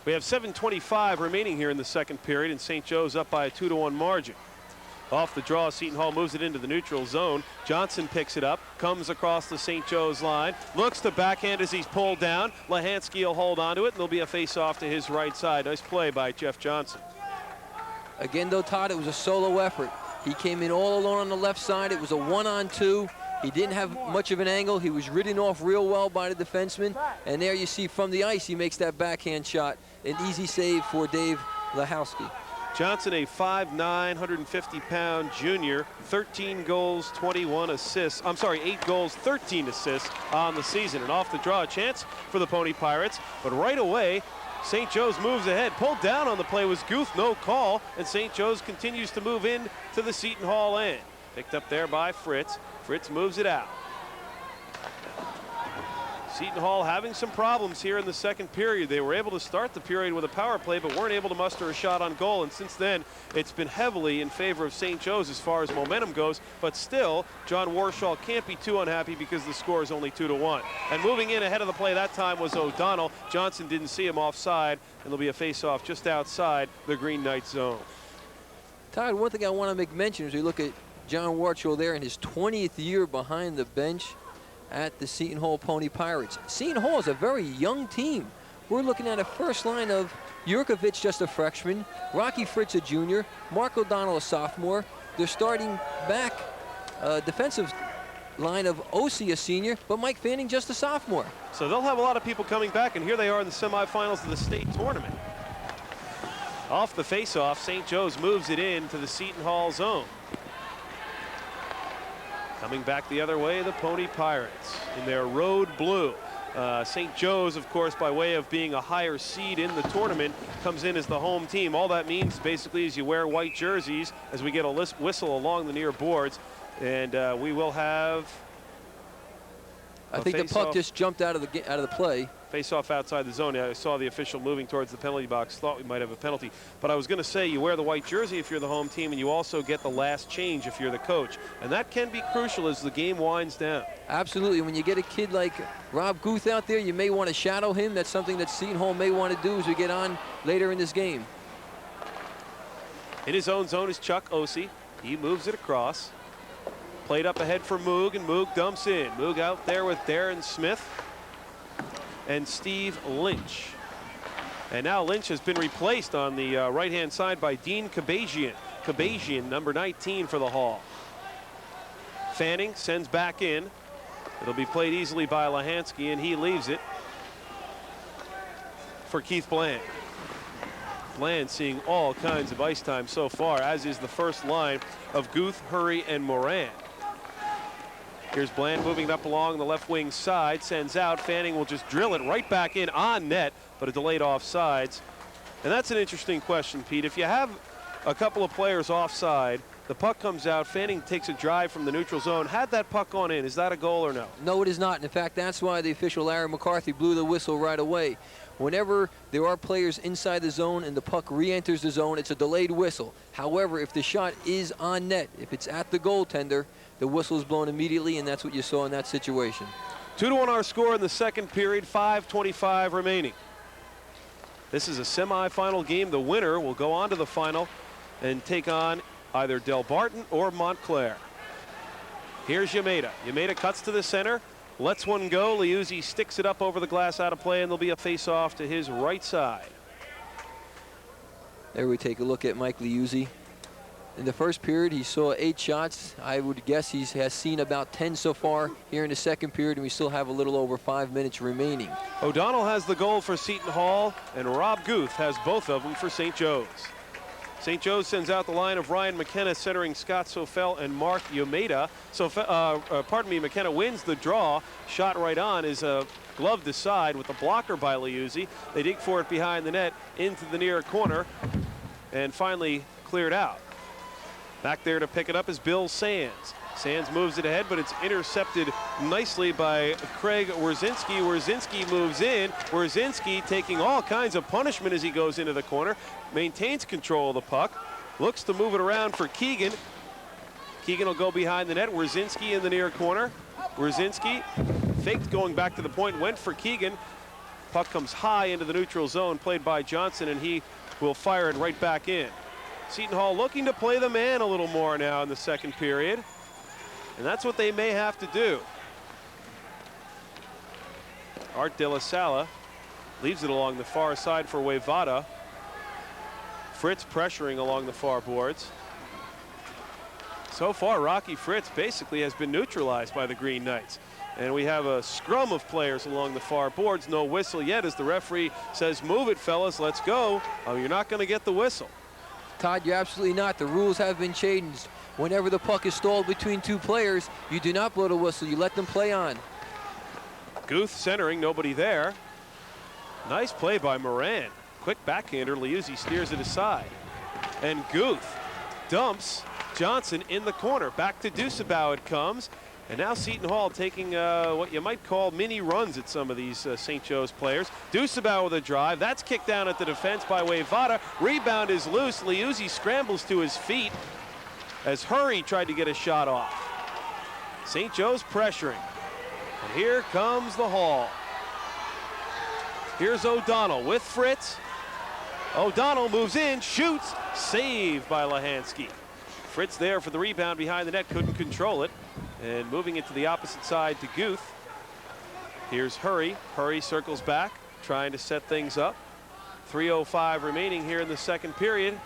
We have 7:25 remaining here in the second period, and St. Joe's up by a 2-1 margin. Off the draw, Seton Hall moves it into the neutral zone. Johnson picks it up, comes across the St. Joe's line, looks to backhand as he's pulled down. Lahansky will hold on to it, and there'll be a face-off to his right side. Nice play by Jeff Johnson. Again, though, Todd, it was a solo effort. He came in all alone on the left side. It was a 1-on-2. He didn't have much of an angle. He was ridden off real well by the defenseman. And there you see from the ice, he makes that backhand shot. An easy save for Dave Lahansky. Johnson, a 5'9", 150-pound junior, 13 goals, 21 assists. I'm sorry, 8 goals, 13 assists on the season. And off the draw, a chance for the Pony Pirates. But right away, St. Joe's moves ahead. Pulled down on the play was Guth, no call. And St. Joe's continues to move in to the Seton Hall end. Picked up there by Fritz. Fritz moves it out. Seton Hall having some problems here in the second period. They were able to start the period with a power play, but weren't able to muster a shot on goal. And since then, it's been heavily in favor of St. Joe's as far as momentum goes. But still, John Warshall can't be too unhappy because the score is only 2-1. And moving in ahead of the play that time was O'Donnell. Johnson didn't see him offside, and there'll be a face-off just outside the Green Knight zone. Todd, one thing I want to make mention as we look at John Warshall there in his 20th year behind the bench at the Seton Hall Pony Pirates. Seton Hall is a very young team. We're looking at a first line of Jurkovic, just a freshman, Rocky Fritz, a junior, Mark O'Donnell, a sophomore. They're starting back defensive line of Osi, a senior, but Mike Fanning, just a sophomore. So they'll have a lot of people coming back, and here they are in the semifinals of the state tournament. Off the face-off, St. Joe's moves it in to the Seton Hall zone. Coming back the other way, the Pony Pirates in their road blue. St. Joe's, of course, by way of being a higher seed in the tournament, comes in as the home team. All that means basically is you wear white jerseys as we get a whistle along the near boards. And we will have I think the puck just jumped out of the play. Face-off outside the zone. I saw the official moving towards the penalty box. Thought we might have a penalty. But I was going to say you wear the white jersey if you're the home team, and you also get the last change if you're the coach. And that can be crucial as the game winds down. Absolutely. When you get a kid like Rob Guth out there, you may want to shadow him. That's something that Seton Hall may want to do as we get on later in this game. In his own zone is Chuck Osi. He moves it across. Played up ahead for Moog, and Moog dumps in. Moog out there with Darren Smith and Steve Lynch. And now Lynch has been replaced on the right-hand side by Dean Caggiano. Caggiano, number 19 for the Hall. Fanning sends back in. It'll be played easily by Lahansky, and he leaves it for Keith Bland. Bland seeing all kinds of ice time so far, as is the first line of Guth, Hurry, and Moran. Here's Bland moving up along the left wing side, sends out. Fanning will just drill it right back in on net, but a delayed offsides. And that's an interesting question, Pete. If you have a couple of players offside, the puck comes out, Fanning takes a drive from the neutral zone. Had that puck gone in, is that a goal or no? No, it is not. In fact, that's why the official Larry McCarthy blew the whistle right away. Whenever there are players inside the zone and the puck re-enters the zone, it's a delayed whistle. However, if the shot is on net, if it's at the goaltender, the whistle is blown immediately, and that's what you saw in that situation. 2-1 our score in the second period, 5:25 remaining. This is a semifinal game. The winner will go on to the final and take on either Del Barton or Montclair. Here's Yameda. Yameda cuts to the center, lets one go. Liuzzi sticks it up over the glass, out of play, and there'll be a face-off to his right side. There we take a look at Mike Liuzzi. In the first period, he saw 8 shots. I would guess he has seen about 10 so far here in the second period, and we still have a little over 5 minutes remaining. O'Donnell has the goal for Seton Hall, and Rob Guth has both of them for St. Joe's. St. Joe's sends out the line of Ryan McKenna centering Scott Sofel and Mark Yomeda. McKenna wins the draw. Shot right on is gloved aside with a blocker by Liuzzi. They dig for it behind the net into the near corner and finally cleared out. Back there to pick it up is Bill Sands. Sands moves it ahead, but it's intercepted nicely by Craig Wierzinski. Wierzinski moves in. Wierzinski taking all kinds of punishment as he goes into the corner. Maintains control of the puck. Looks to move it around for Keegan. Keegan will go behind the net. Wierzinski in the near corner. Wierzinski faked going back to the point, went for Keegan. Puck comes high into the neutral zone, played by Johnson, and he will fire it right back in. Seton Hall looking to play the man a little more now in the second period. And that's what they may have to do. Art De La Sala leaves it along the far side for Wayvada. Fritz pressuring along the far boards. So far, Rocky Fritz basically has been neutralized by the Green Knights. And we have a scrum of players along the far boards. No whistle yet as the referee says, move it, fellas, let's go. Oh, you're not going to get the whistle. Todd, you're absolutely not. The rules have been changed. Whenever the puck is stalled between 2 players, you do not blow the whistle. You let them play on. Guth centering, nobody there. Nice play by Moran. Quick backhander, Liuzzi steers it aside. And Guth dumps Johnson in the corner. Back to Dusabau it comes. And now Seton Hall taking what you might call mini runs at some of these St. Joe's players. Dusabau with a drive. That's kicked down at the defense by Wayvada. Rebound is loose. Liuzzi scrambles to his feet as Hurry tried to get a shot off. St. Joe's pressuring. And here comes the Hall. Here's O'Donnell with Fritz. O'Donnell moves in, shoots, saved by Lahansky. Fritz there for the rebound behind the net, couldn't control it. And moving it to the opposite side to Guth. Here's Hurry. Hurry circles back, trying to set things up. 3:05 remaining here in the second period.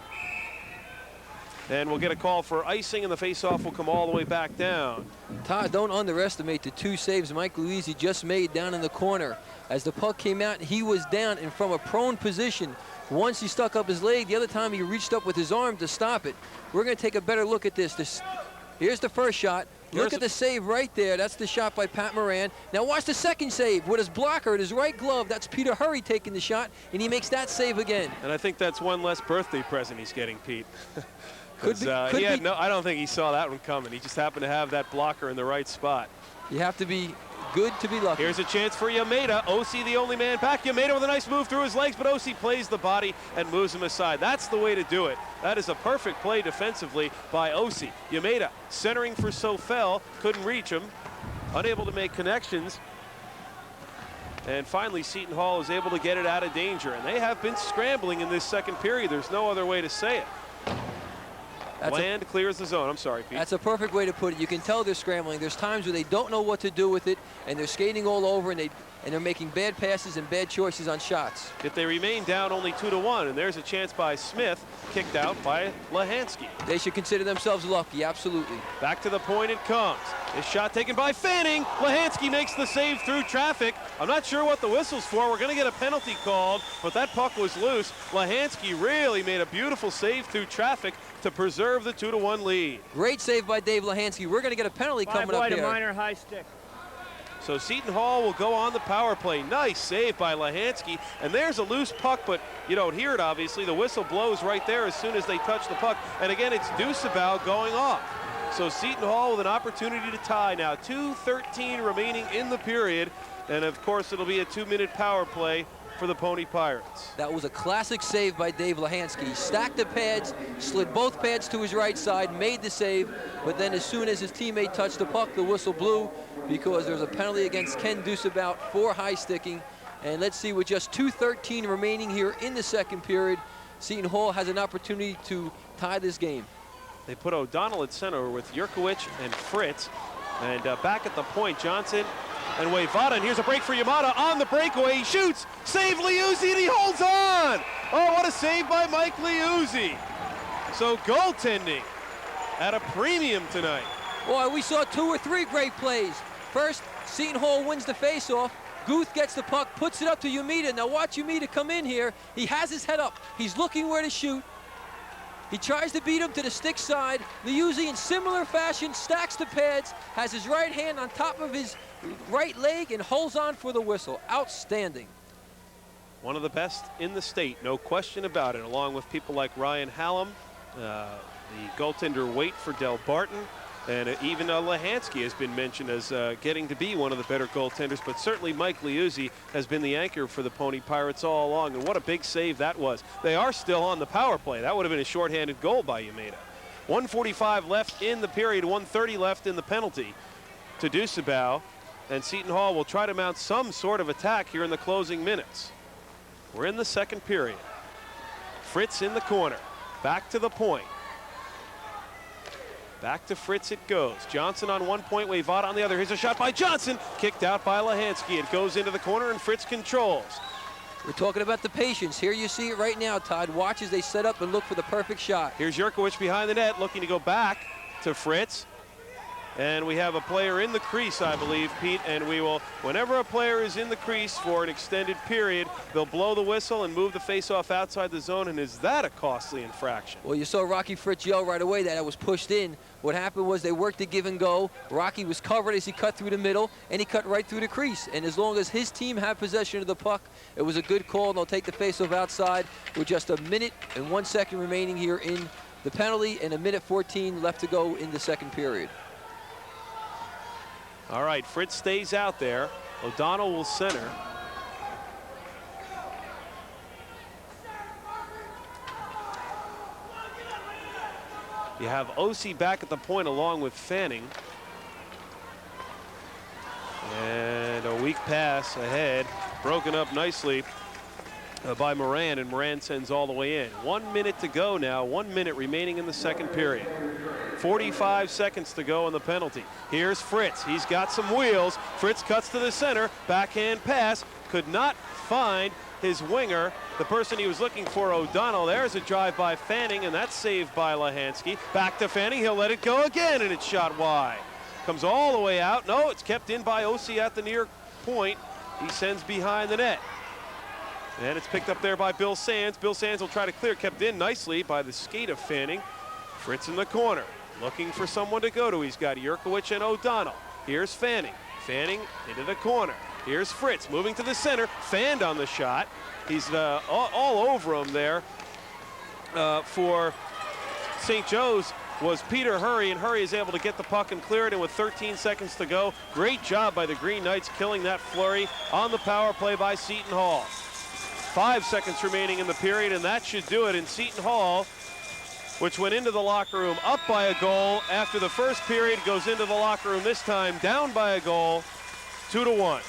And we'll get a call for icing, and the faceoff will come all the way back down. Todd, don't underestimate the 2 saves Mike Liuzzi just made down in the corner. As the puck came out, he was down and from a prone position. Once he stuck up his leg, the other time he reached up with his arm to stop it. We're going to take a better look at this. Here's the first shot. Look at the save right there. That's the shot by Pat Moran. Now watch the second save with his blocker at his right glove. That's Peter Hurry taking the shot, and he makes that save again. And I think that's one less birthday present he's getting, Pete. Could be. I don't think he saw that one coming. He just happened to have that blocker in the right spot. You have to be good to be lucky. Here's a chance for Yameda. Osi the only man back. Yameda with a nice move through his legs, but Osi plays the body and moves him aside. That's the way to do it. That is a perfect play defensively by Osi. Yameda centering for Sofel, couldn't reach him, unable to make connections. And finally, Seton Hall is able to get it out of danger. And they have been scrambling in this second period. There's no other way to say it. Land clears the zone. I'm sorry, Pete. That's a perfect way to put it. You can tell they're scrambling. There's times where they don't know what to do with it, and they're skating all over, and they're making bad passes and bad choices on shots. If they remain down only 2-1, and there's a chance by Smith, kicked out by Lahansky. They should consider themselves lucky, absolutely. Back to the point it comes. This shot taken by Fanning. Lahansky makes the save through traffic. I'm not sure what the whistle's for. We're going to get a penalty called, but that puck was loose. Lahansky really made a beautiful save through traffic to preserve the 2-1 lead. Great save by Dave Lahansky. We're going to get a penalty coming up here. Minor high stick. So Seton Hall will go on the power play. Nice save by Lahansky. And there's a loose puck, but you don't hear it, obviously. The whistle blows right there as soon as they touch the puck. And again, it's Dusabau going off. So Seton Hall with an opportunity to tie now. 2:13 remaining in the period. And of course, it'll be a 2-minute power play for the Pony Pirates. That was a classic save by Dave Lahansky. He stacked the pads, slid both pads to his right side, made the save, but then as soon as his teammate touched the puck, the whistle blew because there was a penalty against Ken Dusabau for high sticking. And let's see, with just 2:13 remaining here in the second period, Seton Hall has an opportunity to tie this game. They put O'Donnell at center with Yurkowicz and Fritz. And back at the point, Johnson and Wayvata, and here's a break for Yamada on the breakaway. He shoots, save Liuzzi, and he holds on. Oh, what a save by Mike Liuzzi. So goaltending at a premium tonight. Boy, we saw 2 or 3 great plays. First, Seton Hall wins the faceoff. Guth gets the puck, puts it up to Yamada. Now watch Yamada come in here. He has his head up. He's looking where to shoot. He tries to beat him to the stick side. Liuzzi, in similar fashion, stacks the pads, has his right hand on top of his right leg, and holds on for the whistle. Outstanding. One of the best in the state, no question about it, along with people like Ryan Hallam, the goaltender Waite for Del Barton, and even Lahansky has been mentioned as getting to be one of the better goaltenders, but certainly Mike Liuzzi has been the anchor for the Pony Pirates all along, and what a big save that was. They are still on the power play. That would have been a shorthanded goal by Yamada. 1:45 left in the period, 1:30 left in the penalty to Dusabau, and Seton Hall will try to mount some sort of attack here in the closing minutes. We're in the second period. Fritz in the corner, back to the point. Back to Fritz it goes. Johnson on one point, Wayvata on the other. Here's a shot by Johnson, kicked out by Lahansky. It goes into the corner and Fritz controls. We're talking about the patience. Here you see it right now, Todd. Watch as they set up and look for the perfect shot. Here's Yurkowicz behind the net, looking to go back to Fritz. And we have a player in the crease, I believe, Pete, and we will, whenever a player is in the crease for an extended period, they'll blow the whistle and move the faceoff outside the zone, and is that a costly infraction? Well, you saw Rocky Fritz yell right away that it was pushed in. What happened was they worked the give and go. Rocky was covered as he cut through the middle, and he cut right through the crease. And as long as his team had possession of the puck, it was a good call, and they'll take the faceoff outside with just 1 minute and 1 second remaining here in the penalty, and 1:14 left to go in the second period. All right, Fritz stays out there. O'Donnell will center. You have Osi back at the point along with Fanning. And a weak pass ahead, broken up nicely by Moran, and Moran sends all the way in. 1 minute to go now, 1 minute remaining in the second period. 45 seconds to go in the penalty. Here's Fritz, he's got some wheels. Fritz cuts to the center, backhand pass, could not find his winger, the person he was looking for, O'Donnell. There's a drive by Fanning, and that's saved by Lahansky. Back to Fanning, he'll let it go again, and it's shot wide. Comes all the way out. No, it's kept in by Osi at the near point. He sends behind the net. And it's picked up there by Bill Sands. Bill Sands will try to clear, kept in nicely by the skate of Fanning. Fritz in the corner, looking for someone to go to. He's got Yurkowicz and O'Donnell. Here's Fanning. Fanning into the corner. Here's Fritz moving to the center. Fanned on the shot. He's all over him there. For St. Joe's was Peter Hurry, and Hurry is able to get the puck and clear it, and with 13 seconds to go, great job by the Green Knights killing that flurry on the power play by Seton Hall. 5 seconds remaining in the period, and that should do it. In Seton Hall, which went into the locker room up by a goal after the first period, goes into the locker room this time down by a goal, 2-1.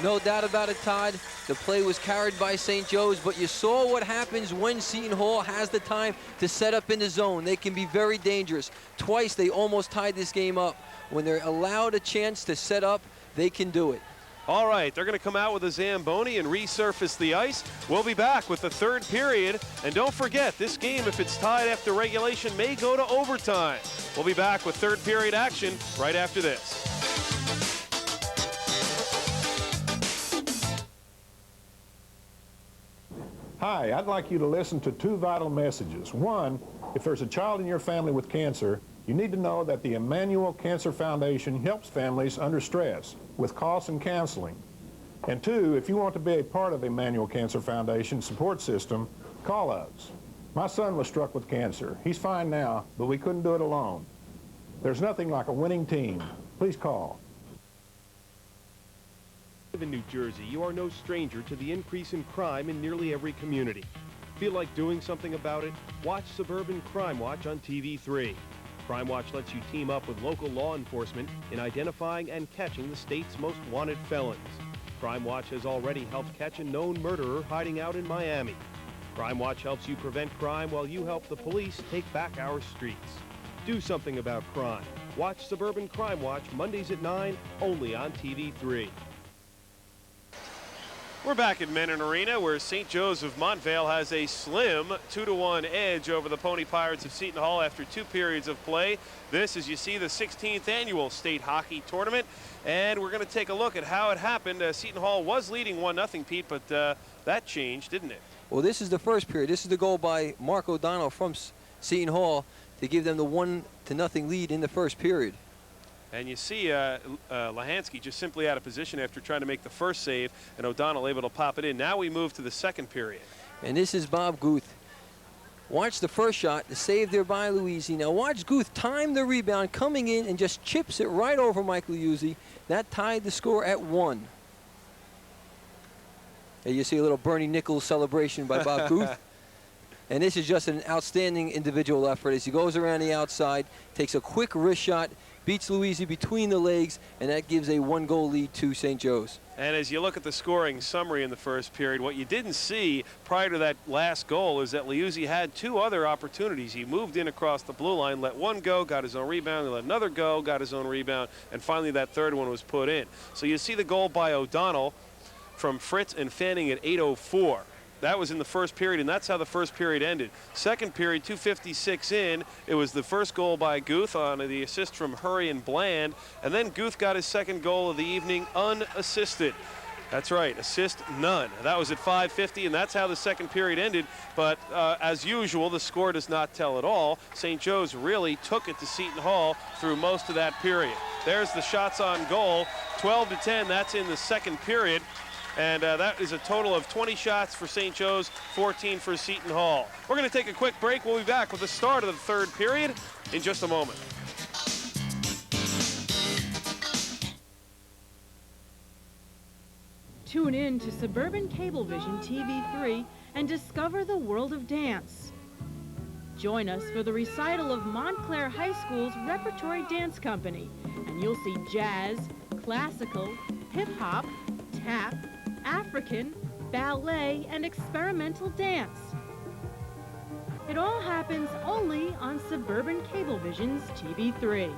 No doubt about it, Todd. The play was carried by St. Joe's, but you saw what happens when Seton Hall has the time to set up in the zone. They can be very dangerous. Twice they almost tied this game up. When they're allowed a chance to set up, they can do it. All right, they're going to come out with a Zamboni and resurface the ice. We'll be back with the third period. And don't forget, this game, if it's tied after regulation, may go to overtime. We'll be back with third period action right after this. Hi, I'd like you to listen to 2 vital messages. One, if there's a child in your family with cancer, you need to know that the Emmanuel Cancer Foundation helps families under stress with costs and counseling. And 2, if you want to be a part of the Emmanuel Cancer Foundation support system, call us. My son was struck with cancer. He's fine now, but we couldn't do it alone. There's nothing like a winning team. Please call. In New Jersey, you are no stranger to the increase in crime in nearly every community. Feel like doing something about it? Watch Suburban Crime Watch on TV3. Crime Watch lets you team up with local law enforcement in identifying and catching the state's most wanted felons. Crime Watch has already helped catch a known murderer hiding out in Miami. Crime Watch helps you prevent crime while you help the police take back our streets. Do something about crime. Watch Suburban Crime Watch Mondays at 9, only on TV3. We're back at Mennen Arena, where St. Joe's of Montvale has a slim 2-1 edge over the Pony Pirates of Seton Hall after 2 periods of play. This, as you see, the 16th annual state hockey tournament, and we're going to take a look at how it happened. Seton Hall was leading 1-0, Pete, but that changed, didn't it? Well, this is the first period. This is the goal by Mark O'Donnell from Seton Hall to give them the 1-0 lead in the first period. And you see Lahansky just simply out of position after trying to make the first save, and O'Donnell able to pop it in. Now we move to the second period. And this is Bob Guth. Watch the first shot, the save there by Luizzi. Now watch Guth time the rebound, coming in and just chips it right over Mike Luizzi. That tied the score at 1. And you see a little Bernie Nichols celebration by Bob Guth. And this is just an outstanding individual effort as he goes around the outside, takes a quick wrist shot, beats Luizzi between the legs, and that gives a 1-goal lead to St. Joe's. And as you look at the scoring summary in the first period, what you didn't see prior to that last goal is that Luizzi had 2 other opportunities. He moved in across the blue line, let one go, got his own rebound, and let another go, got his own rebound, and finally that third one was put in. So you see the goal by O'Donnell from Fritz and Fanning at 8:04. That was in the first period, and that's how the first period ended. Second period, 2:56 in, it was the first goal by Guth on the assist from Hurry and Bland, and then Guth got his second goal of the evening unassisted. That's right, assist none. That was at 5:50, and that's how the second period ended. But as usual, the score does not tell at all. St. Joe's really took it to Seton Hall through most of that period. There's the shots on goal, 12-10, that's in the second period. And that is a total of 20 shots for St. Joe's, 14 for Seton Hall. We're going to take a quick break. We'll be back with the start of the third period in just a moment. Tune in to Suburban Cablevision TV3 and discover the world of dance. Join us for the recital of Montclair High School's Repertory Dance Company, and you'll see jazz, classical, hip-hop, tap, African, ballet, and experimental dance. It all happens only on Suburban Cablevision's TV3.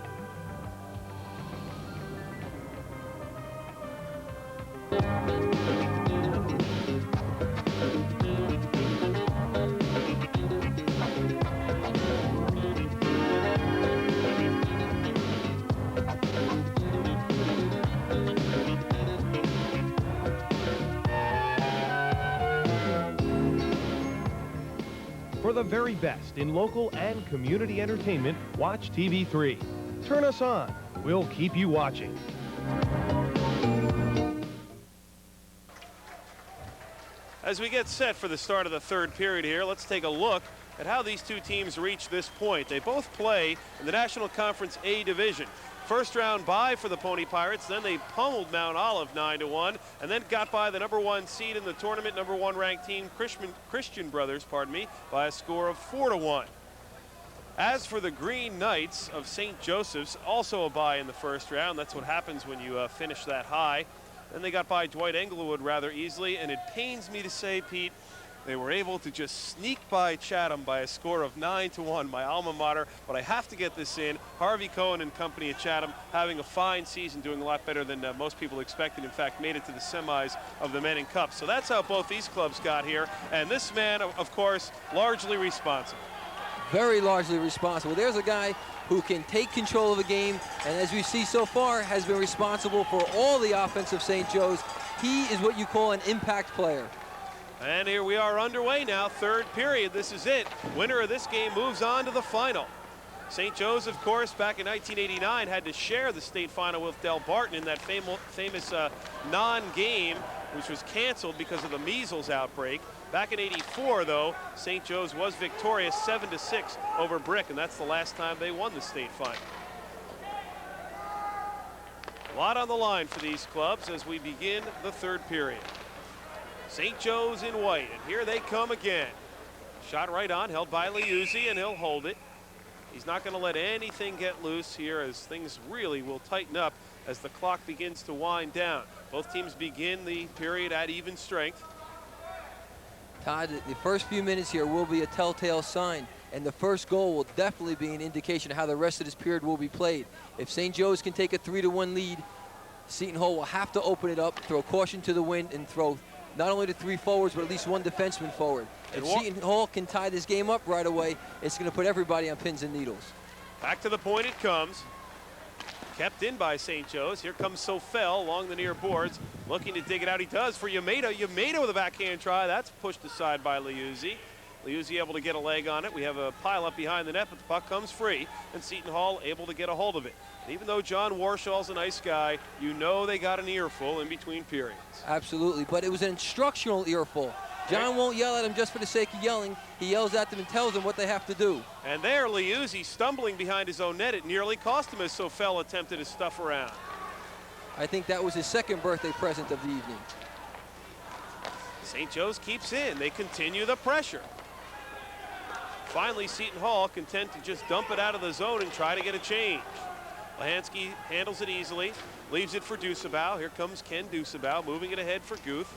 For the very best in local and community entertainment, watch TV3. Turn us on. We'll keep you watching. As we get set for the start of the third period here, let's take a look at how these two teams reached this point. They both play in the National Conference A division. First round bye for the Pony Pirates, then they pummeled Mount Olive 9-1, and then got by the #1 seed in the tournament, #1 ranked team Christian Brothers, by a score of 4-1. As for the Green Knights of St. Joseph's, also a bye in the first round. That's what happens when you finish that high. Then they got by Dwight Englewood rather easily, and it pains me to say, Pete, they were able to just sneak by Chatham by a score of 9-1, my alma mater. But I have to get this in. Harvey Cohen and company at Chatham having a fine season, doing a lot better than most people expected. In fact, made it to the semis of the Mennen Cup. So that's how both these clubs got here. And this man, of course, largely responsible. Very largely responsible. There's a guy who can take control of the game, and as we see so far, has been responsible for all the offense of St. Joe's. He is what you call an impact player. And here we are underway now, third period. This is it. Winner of this game moves on to the final. St. Joe's, of course, back in 1989, had to share the state final with Del Barton in that famous non-game, which was canceled because of the measles outbreak. Back in '84, though, St. Joe's was victorious 7-6 over Brick, and that's the last time they won the state final. A lot on the line for these clubs as we begin the third period. St. Joe's in white, and here they come again. Shot right on, held by Liuzzi, and he'll hold it. He's not going to let anything get loose here, as things really will tighten up as the clock begins to wind down. Both teams begin the period at even strength. Todd, the first few minutes here will be a telltale sign. and the first goal will definitely be an indication of how the rest of this period will be played. If St. Joe's can take a 3-1 lead, Seton Hall will have to open it up, throw caution to the wind, and throw not only the 3 forwards, but at least 1 defenseman forward. If Seton Hall can tie this game up right away, it's going to put everybody on pins and needles. Back to the point it comes. Kept in by St. Joe's. Here comes Sofel along the near boards, looking to dig it out. He does for Yameda. Yameda with a backhand try. That's pushed aside by Liuzzi. Liuzzi able to get a leg on it. We have a pile up behind the net, but the puck comes free, and Seton Hall able to get a hold of it. And even though John Warshall's a nice guy, you know they got an earful in between periods. Absolutely, but it was an instructional earful. John won't yell at him just for the sake of yelling. He yells at them and tells them what they have to do. And there, Liuzzi stumbling behind his own net. It nearly cost him as Sofel attempted to stuff around. I think that was his second birthday present of the evening. St. Joe's keeps in. They continue the pressure. Finally, Seton Hall content to just dump it out of the zone and try to get a change. Lahansky handles it easily, leaves it for Dusabau. Here comes Ken Dusabau, moving it ahead for Guth.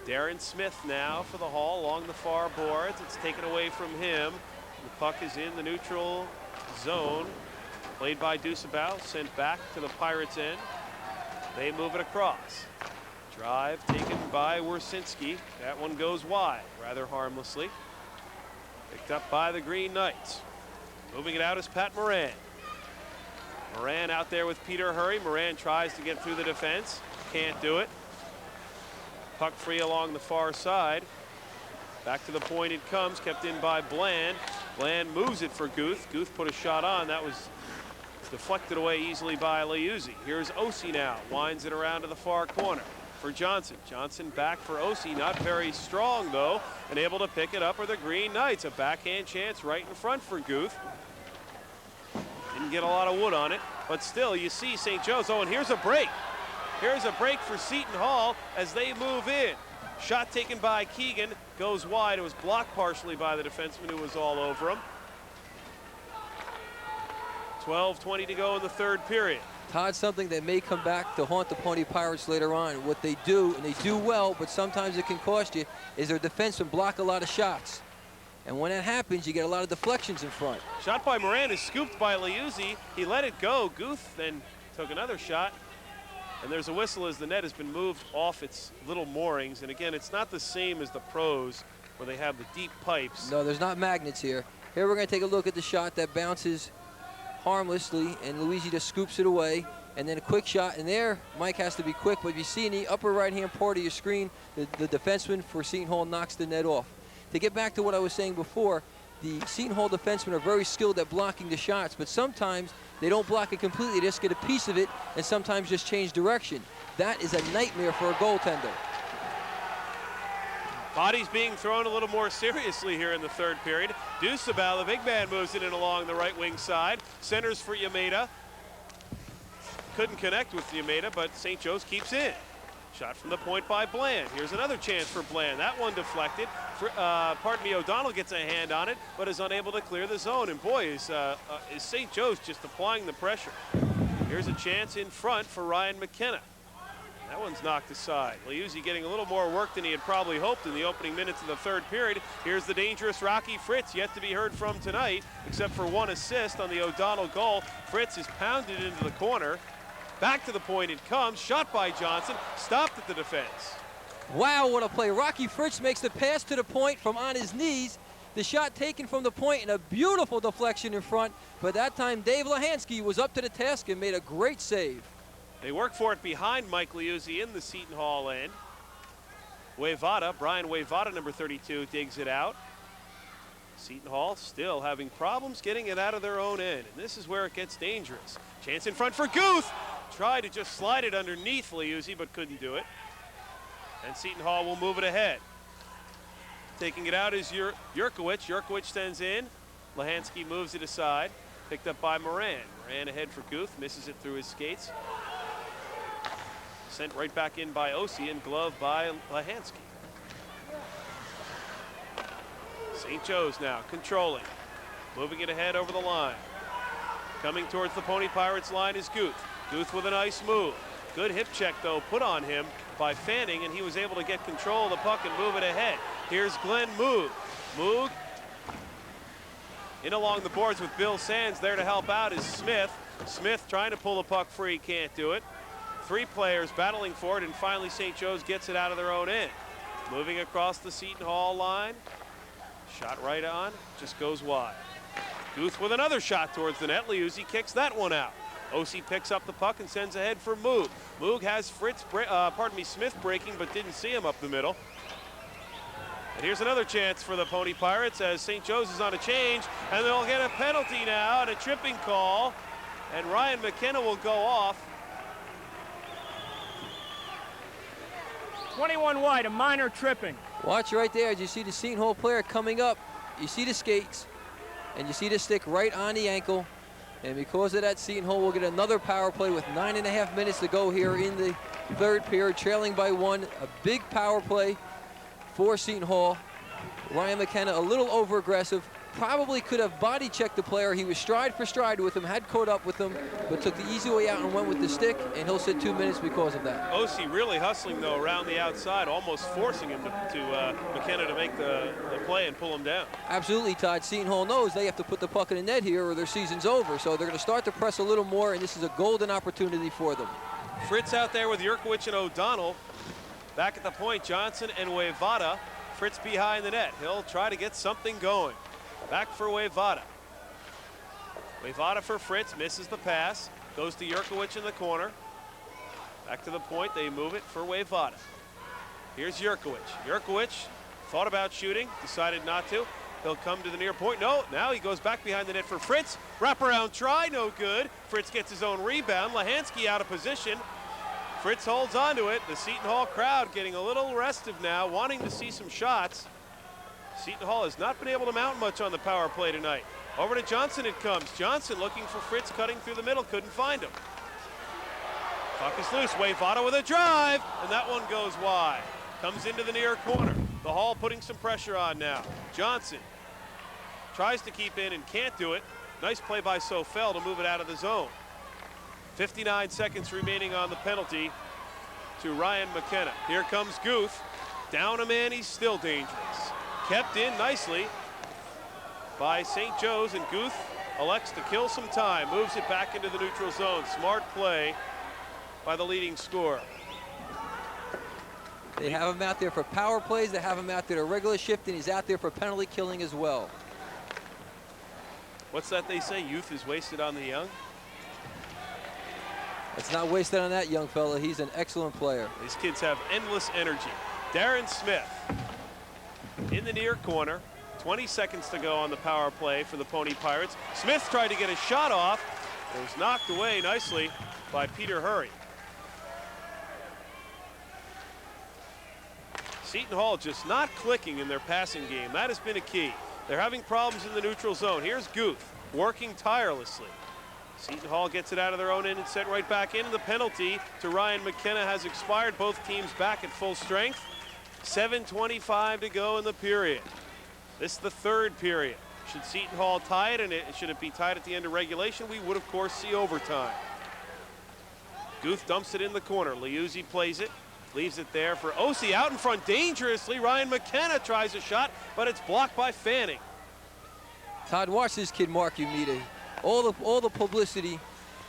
Darren Smith now for the Hall along the far boards. It's taken away from him. The puck is in the neutral zone. Played by Dusabau, sent back to the Pirates' end. They move it across. Drive taken by Wersinski. That one goes wide, rather harmlessly. Picked up by the Green Knights. Moving it out is Pat Moran. Moran out there with Peter Hurry. Moran tries to get through the defense. Can't do it. Puck free along the far side. Back to the point it comes, kept in by Bland. Bland moves it for Guth. Guth put a shot on. That was deflected away easily by Liuzzi. Here's Osi now. Winds it around to the far corner for Johnson. Johnson back for Osi. Not very strong, though, and able to pick it up are the Green Knights. A backhand chance right in front for Guth. Didn't get a lot of wood on it, but still, you see St. Joe's. Oh, and here's a break. Here's a break for Seton Hall as they move in. Shot taken by Keegan, goes wide. It was blocked partially by the defenseman who was all over him. 12:20 to go in the third period. Todd, something that may come back to haunt the Pony Pirates later on. What they do, and they do well, but sometimes it can cost you, is their defensemen block a lot of shots. And when that happens, you get a lot of deflections in front. Shot by Moran is scooped by Liuzzi. He let it go. Guth then took another shot. And there's a whistle as the net has been moved off its little moorings. And again, it's not the same as the pros where they have the deep pipes. No, there's not magnets here. Here we're going to take a look at the shot that bounces harmlessly, and Luigi just scoops it away. And then a quick shot, and there, Mike has to be quick. But if you see in the upper right-hand part of your screen, the defenseman for Seton Hall knocks the net off. To get back to what I was saying before, the Seton Hall defensemen are very skilled at blocking the shots, but sometimes they don't block it completely, they just get a piece of it, and sometimes just change direction. That is a nightmare for a goaltender. Bodies being thrown a little more seriously here in the third period. Dusabau, the big man, moves it in along the right wing side. Centers for Yameda. Couldn't connect with Yameda, but St. Joe's keeps in. Shot from the point by Bland. Here's another chance for Bland. That one deflected. O'Donnell gets a hand on it, but is unable to clear the zone. And boy, is St. Joe's just applying the pressure. Here's a chance in front for Ryan McKenna. That one's knocked aside. Liuzzi getting a little more work than he had probably hoped in the opening minutes of the third period. Here's the dangerous Rocky Fritz, yet to be heard from tonight, except for one assist on the O'Donnell goal. Fritz is pounded into the corner. Back to the point it comes. Shot by Johnson. Stopped at the defense. Wow, what a play. Rocky Fritz makes the pass to the point from on his knees. The shot taken from the point and a beautiful deflection in front. But that time, Dave Lahansky was up to the task and made a great save. They work for it behind Mike Liuzzi in the Seton Hall end. Wayvada, Brian Wayvada, number 32, digs it out. Seton Hall still having problems getting it out of their own end. And this is where it gets dangerous. Chance in front for Guth. Tried to just slide it underneath Liuzzi, but couldn't do it. And Seton Hall will move it ahead. Taking it out is Jurkowicz. Jurkowicz sends in. Lahansky moves it aside. Picked up by Moran. Moran ahead for Guth. Misses it through his skates. Sent right back in by Osi and glove by Lahansky. St. Joe's now controlling. Moving it ahead over the line. Coming towards the Pony Pirates line is Guth. Guth with a nice move. Good hip check, though, put on him by Fanning, and he was able to get control of the puck and move it ahead. Here's Glenn Moog. Moog In along the boards with Bill Sands. There to help out is Smith. Smith trying to pull the puck free, can't do it. 3 players battling for it, and finally St. Joe's gets it out of their own end. Moving across the Seton Hall line. Shot right on, just goes wide. Guth with another shot towards the net. Liuzzi kicks that one out. OC picks up the puck and sends ahead for Moog. Moog has Smith breaking, but didn't see him up the middle. And here's another chance for the Pony Pirates as St. Joe's is on a change, and they'll get a penalty now and a tripping call, and Ryan McKenna will go off. 21 wide, a minor tripping. Watch right there as you see the Seton Hall player coming up. You see the skates, and you see the stick right on the ankle. And because of that, Seton Hall will get another power play with 9.5 minutes to go here in the 3rd period, trailing by 1. A big power play for Seton Hall. Ryan McKenna a little over-aggressive. Probably could have body checked the player. He was stride for stride with him, had caught up with him, but took the easy way out and went with the stick, and he'll sit 2 minutes because of that. OC really hustling, though, around the outside, almost forcing him to McKenna to make the play and pull him down. Absolutely, Todd. Seton Hall knows they have to put the puck in the net here or their season's over, so they're going to start to press a little more, and this is a golden opportunity for them. Fritz out there with Yurkowicz and O'Donnell. Back at the point, Johnson and Wayvada. Fritz behind the net. He'll try to get something going. Back for Wayvada. Wayvada for Fritz, misses the pass. Goes to Yurkowicz in the corner. Back to the point, they move it for Wayvada. Here's Yurkowicz. Yurkowicz thought about shooting, decided not to. He'll come to the near point. No, now he goes back behind the net for Fritz. Wraparound try, no good. Fritz gets his own rebound. Lahansky out of position. Fritz holds on to it. The Seton Hall crowd getting a little restive now, wanting to see some shots. Seton Hall has not been able to mount much on the power play tonight. Over to Johnson it comes. Johnson looking for Fritz, cutting through the middle, couldn't find him. Puck is loose. Wayvada with a drive, and that one goes wide. Comes into the near corner. The Hall putting some pressure on now. Johnson tries to keep in and can't do it. Nice play by Sofel to move it out of the zone. 59 seconds remaining on the penalty to Ryan McKenna. Here comes Guth. Down a man, he's still dangerous. Kept in nicely by St. Joe's, and Guth elects to kill some time. Moves it back into the neutral zone. Smart play by the leading scorer. They have him out there for power plays. They have him out there to regular shift, and he's out there for penalty killing as well. What's that they say? Youth is wasted on the young? It's not wasted on that young fella. He's an excellent player. These kids have endless energy. Darren Smith in the near corner. 20 seconds to go on the power play for the Pony Pirates. Smith tried to get a shot off. It was knocked away nicely by Peter Hurry. Seton Hall just not clicking in their passing game. That has been a key. They're having problems in the neutral zone. Here's Guth working tirelessly. Seton Hall gets it out of their own end and sent right back in. And the penalty to Ryan McKenna has expired. Both teams back at full strength. 7:25 to go in the period. This is the 3rd period. Should Seton Hall tie it, and should it be tied at the end of regulation, we would, of course, see overtime. Guth dumps it in the corner. Liuzzi plays it, leaves it there for OC out in front dangerously. Ryan McKenna tries a shot, but it's blocked by Fanning. Todd, watch this kid, Mark Umita. All the publicity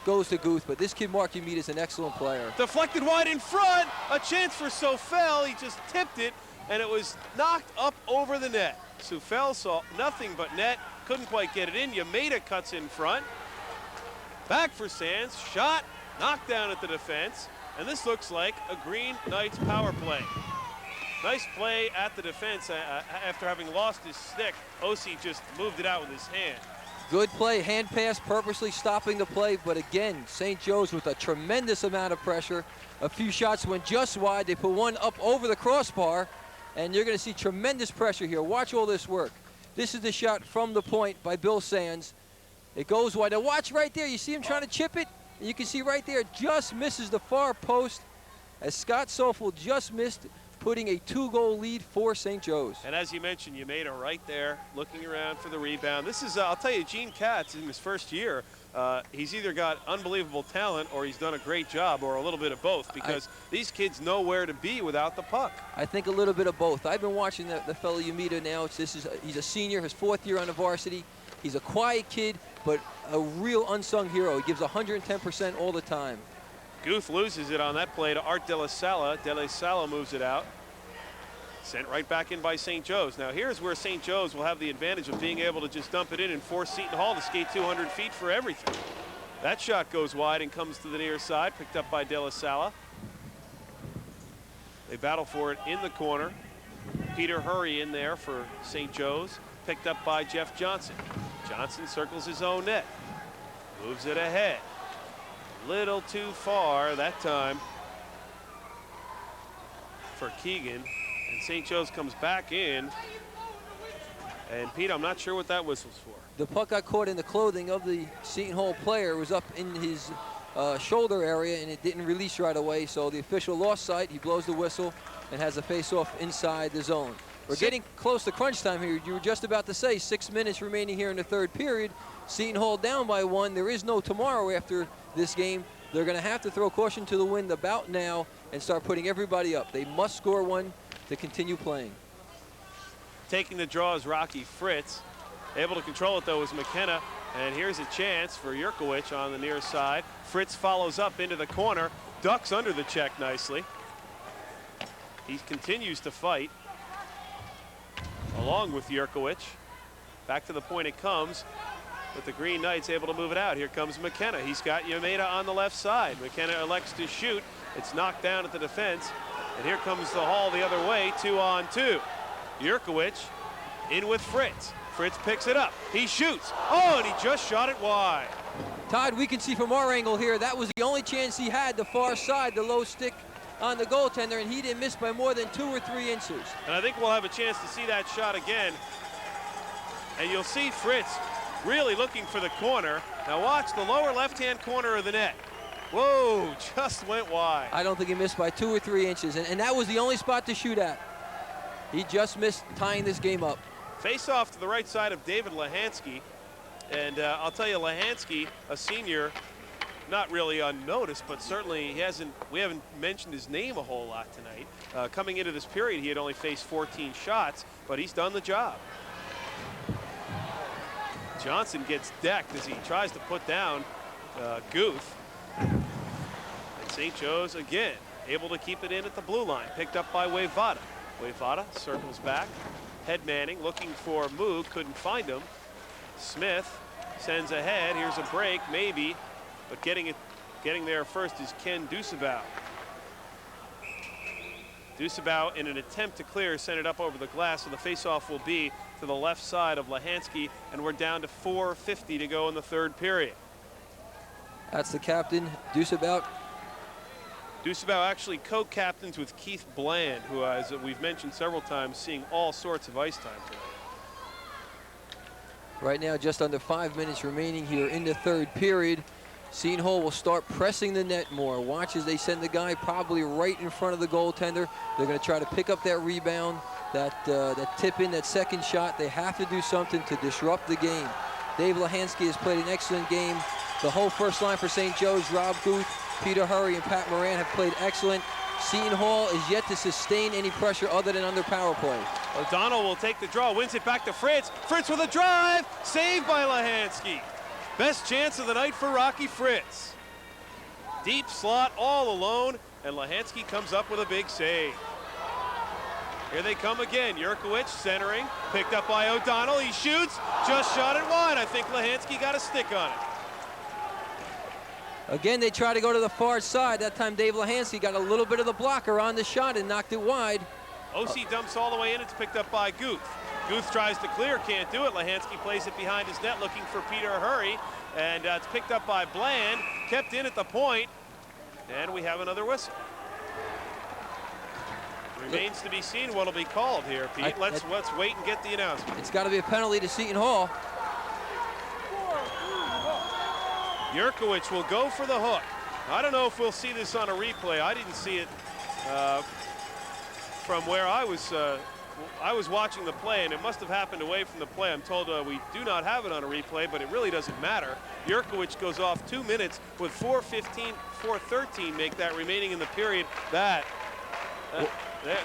goes to Guth, but this kid, Mark Umita, is an excellent player. Deflected wide in front. A chance for Sofel. He just tipped it, and it was knocked up over the net. Sofel saw nothing but net. Couldn't quite get it in. Yamada cuts in front. Back for Sands. Shot. Knocked down at the defense. And this looks like a Green Knights power play. Nice play at the defense after having lost his stick. OC just moved it out with his hand. Good play, hand pass, purposely stopping the play, but again, St. Joe's with a tremendous amount of pressure. A few shots went just wide. They put one up over the crossbar, and you're going to see tremendous pressure here. Watch all this work. This is the shot from the point by Bill Sands. It goes wide. Now watch right there. You see him trying to chip it? And you can see right there, it just misses the far post as Scott Sofel just missed, putting a 2-goal lead for St. Joe's. And as you mentioned, Yamada right there looking around for the rebound. This is, I'll tell you, Gene Katz in his first year he's either got unbelievable talent or he's done a great job, or a little bit of both, because these kids know where to be without the puck. I think a little bit of both. I've been watching the fellow Yumita now. He's a senior, his 4th year on the varsity. He's a quiet kid, but a real unsung hero. He gives 110% all the time. Guth loses it on that play to Art De La Sala. De La Sala moves it out. Sent right back in by St. Joe's. Now here's where St. Joe's will have the advantage of being able to just dump it in and force Seton Hall to skate 200 feet for everything. That shot goes wide and comes to the near side, picked up by De La Sala. They battle for it in the corner. Peter Hurry in there for St. Joe's, picked up by Jeff Johnson. Johnson circles his own net, moves it ahead. Little too far that time for Keegan. And St. Joe's comes back in. And Pete, I'm not sure what that whistle's for. The puck got caught in the clothing of the Seton Hall player. It was up in his shoulder area, and it didn't release right away. So the official lost sight. He blows the whistle and has a face-off inside the zone. We're getting close to crunch time here. You were just about to say 6 minutes remaining here in the 3rd period. Seton Hall down by 1. There is no tomorrow after this game. They're going to have to throw caution to the wind about now and start putting everybody up. They must score one to continue playing. Taking the draw is Rocky Fritz. Able to control it, though, is McKenna. And here's a chance for Yurkowicz on the near side. Fritz follows up into the corner, ducks under the check nicely. He continues to fight along with Yurkowicz. Back to the point it comes, but the Green Knights able to move it out. Here comes McKenna. He's got Yameda on the left side. McKenna elects to shoot. It's knocked down at the defense. And here comes the Hall the other way, 2-on-2. Yurkowicz in with Fritz. Fritz picks it up. He shoots. Oh, and he just shot it wide. Todd, we can see from our angle here, that was the only chance he had, the far side, the low stick on the goaltender, and he didn't miss by more than 2 or 3 inches. And I think we'll have a chance to see that shot again. And you'll see Fritz really looking for the corner. Now watch the lower left-hand corner of the net. Whoa, just went wide. I don't think he missed by 2 or 3 inches, and that was the only spot to shoot at. He just missed tying this game up. Face off to the right side of David Lahansky. And I'll tell you, Lahansky, a senior, not really unnoticed, but certainly we haven't mentioned his name a whole lot tonight. Coming into this period, he had only faced 14 shots, but he's done the job. Johnson gets decked as he tries to put down Guth. And St. Joe's again able to keep it in at the blue line, picked up by Wayvada. Wayvada circles back. Head Manning looking for Moog, couldn't find him. Smith sends ahead. Here's a break, maybe, but getting there first is Ken Dusabau. Dusabau, in an attempt to clear, sent it up over the glass, so the faceoff will be to the left side of Lahansky, and we're down to 4:50 to go in the 3rd period. That's the captain, Dusabau. Dusabau actually co-captains with Keith Bland, who, as we've mentioned several times, seeing all sorts of ice time tonight. Right now, just under 5 minutes remaining here in the 3rd period. Seton Hall will start pressing the net more. Watch as they send the guy probably right in front of the goaltender. They're going to try to pick up that rebound, that tip in, that second shot. They have to do something to disrupt the game. Dave Lahansky has played an excellent game. The whole first line for St. Joe's, Rob Guth, Peter Hurry, and Pat Moran have played excellent. Seton Hall is yet to sustain any pressure other than under power play. O'Donnell will take the draw, wins it back to Fritz. Fritz with a drive, saved by Lahansky. Best chance of the night for Rocky Fritz. Deep slot all alone, and Lahansky comes up with a big save. Here they come again. Yurkowicz centering, picked up by O'Donnell. He shoots, just shot it wide. I think Lahansky got a stick on it. Again, they try to go to the far side. That time Dave Lahansky got a little bit of the blocker on the shot and knocked it wide. OC dumps all the way in. It's picked up by Guth. Guth tries to clear, can't do it. Lahansky plays it behind his net looking for Peter Hurry. And it's picked up by Bland, kept in at the point. And we have another whistle. Remains to be seen what'll be called here, Pete. Let's wait and get the announcement. It's got to be a penalty to Seton Hall. Yurkowicz will go for the hook. I don't know if we'll see this on a replay. I didn't see it from where I was I was watching the play, and it must have happened away from the play. I'm told we do not have it on a replay, but it really doesn't matter. Jurkovic goes off 2 minutes with 4:15, 4:13 make that remaining in the period.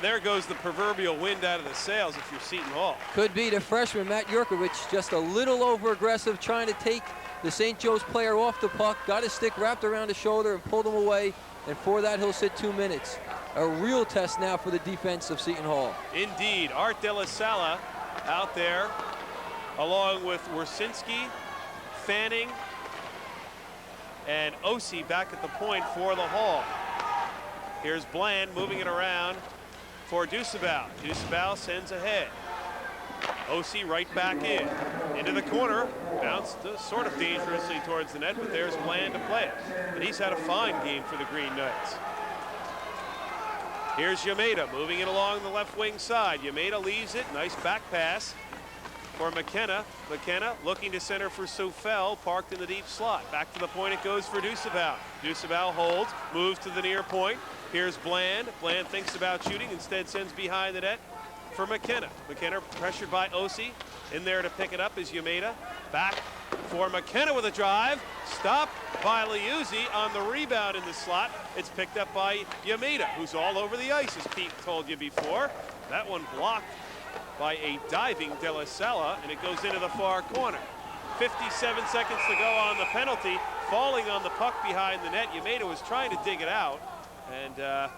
There goes the proverbial wind out of the sails if you're Seton Hall. Could be the freshman, Matt Jurkovic, just a little over-aggressive, trying to take the St. Joe's player off the puck, got his stick wrapped around his shoulder and pulled him away, and for that he'll sit 2 minutes. A real test now for the defense of Seton Hall. Indeed, Art De La Sala out there, along with Wersinski, Fanning, and Osi back at the point for the Hall. Here's Bland moving it around for Dusabau. Dusabau sends ahead. Osi right back in. Into the corner. Bounced sort of dangerously towards the net, but there's Bland to play it. And he's had a fine game for the Green Knights. Here's Yamada moving it along the left wing side. Yamada leaves it. Nice back pass for McKenna. McKenna looking to center for Sofel, parked in the deep slot. Back to the point it goes for Dusabau. Dusabau holds, moves to the near point. Here's Bland. Bland thinks about shooting, instead sends behind the net for McKenna. McKenna pressured by Osi. In there to pick it up is Yamada. Back for McKenna with a drive. Stopped by Liuzzi on the rebound in the slot. It's picked up by Yamada, who's all over the ice, as Pete told you before. That one blocked by a diving De La Sala, and it goes into the far corner. 57 seconds to go on the penalty. Falling on the puck behind the net. Yamada was trying to dig it out, and I'm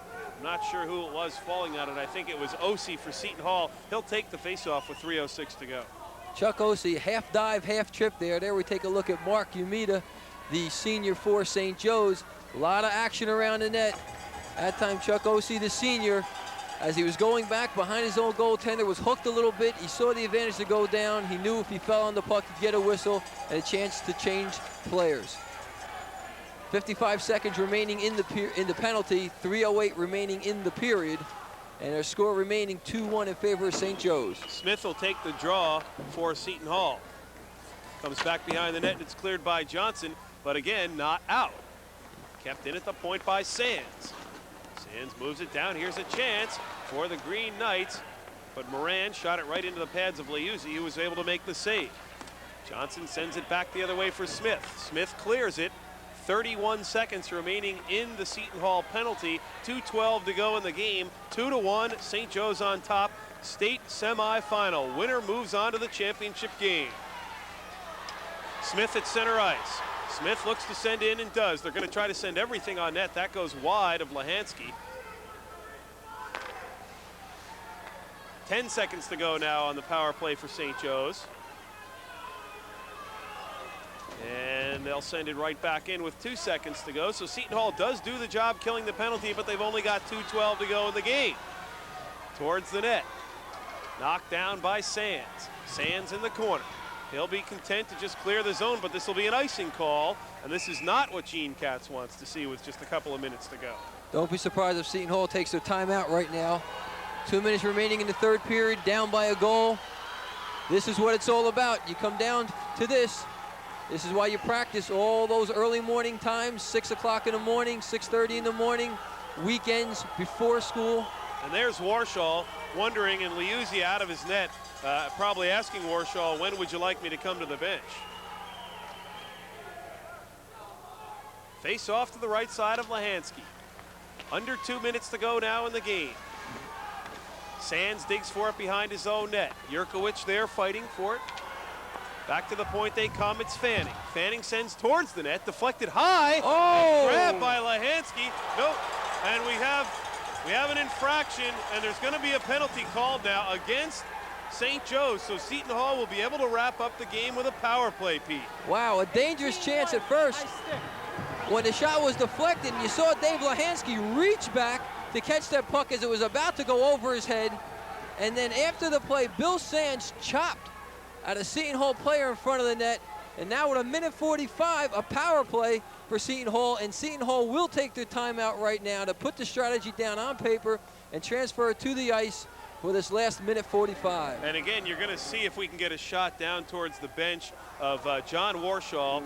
not sure who it was falling on it. I think it was Osi for Seton Hall. He'll take the faceoff with 3:06 to go. Chuck Osi, half dive, half trip there. There we take a look at Mark Yamada, the senior for St. Joe's. A lot of action around the net. That time Chuck Osi, the senior, as he was going back behind his own goaltender, was hooked a little bit. He saw the advantage to go down. He knew if he fell on the puck, he'd get a whistle and a chance to change players. 55 seconds remaining in the penalty, 3:08 remaining in the period, and our score remaining 2-1 in favor of St. Joe's. Smith will take the draw for Seton Hall. Comes back behind the net, and it's cleared by Johnson, but again, not out. Kept in at the point by Sands. Sands moves it down. Here's a chance for the Green Knights, but Moran shot it right into the pads of Liuzzi, who was able to make the save. Johnson sends it back the other way for Smith. Smith clears it. 31 seconds remaining in the Seton Hall penalty. 2:12 to go in the game. 2-1, St. Joe's on top. State semifinal. Winner moves on to the championship game. Smith at center ice. Smith looks to send in and does. They're going to try to send everything on net. That goes wide of Lahansky. 10 seconds to go now on the power play for St. Joe's. And they'll send it right back in with 2 seconds to go. So Seton Hall does do the job killing the penalty, but they've only got 2:12 to go in the game. Towards the net. Knocked down by Sands. Sands in the corner. He'll be content to just clear the zone, but this will be an icing call. And this is not what Gene Katz wants to see with just a couple of minutes to go. Don't be surprised if Seton Hall takes their timeout right now. 2 minutes remaining in the third period, down by a goal. This is what it's all about. You come down to this. This is why you practice all those early morning times, 6 o'clock in the morning, 6:30 in the morning, weekends before school. And there's Warshaw wondering, and Liuzzi out of his net, probably asking Warshaw, when would you like me to come to the bench? Face off to the right side of Lahansky. Under 2 minutes to go now in the game. Sands digs for it behind his own net. Jurkovic there fighting for it. Back to the point they come, it's Fanning. Fanning sends towards the net, deflected high. Oh! Grabbed by Lahansky. Nope, and we have an infraction, and there's gonna be a penalty called now against St. Joe's, so Seton Hall will be able to wrap up the game with a power play, Pete. Wow, a dangerous chance at first. When the shot was deflected, you saw Dave Lahansky reach back to catch that puck as it was about to go over his head. And then after the play, Bill Sands chopped at a Seton Hall player in front of the net. And now with 1:45, a power play for Seton Hall. And Seton Hall will take their timeout right now to put the strategy down on paper and transfer it to the ice for this last 1:45. And again, you're going to see if we can get a shot down towards the bench of John Warshaw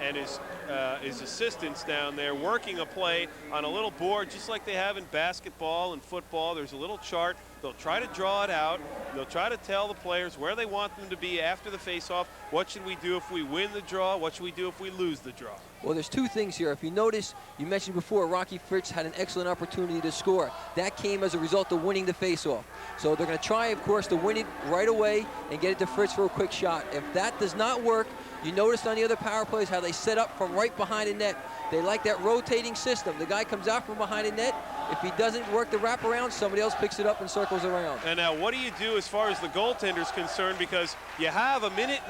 and his assistants down there working a play on a little board, just like they have in basketball and football. There's a little chart They'll try to draw it out. They'll try to tell the players where they want them to be after the faceoff. What should we do if we win the draw? What should we do if we lose the draw? Well, there's two things here. If you notice, you mentioned before, Rocky Fritz had an excellent opportunity to score. That came as a result of winning the faceoff. So they're going to try, of course, to win it right away and get it to Fritz for a quick shot. If that does not work, you noticed on the other power plays how they set up from right behind the net. They like that rotating system. The guy comes out from behind the net. If he doesn't work the wraparound, somebody else picks it up and circles around. And now what do you do as far as the goaltender's concerned? Because you have a minute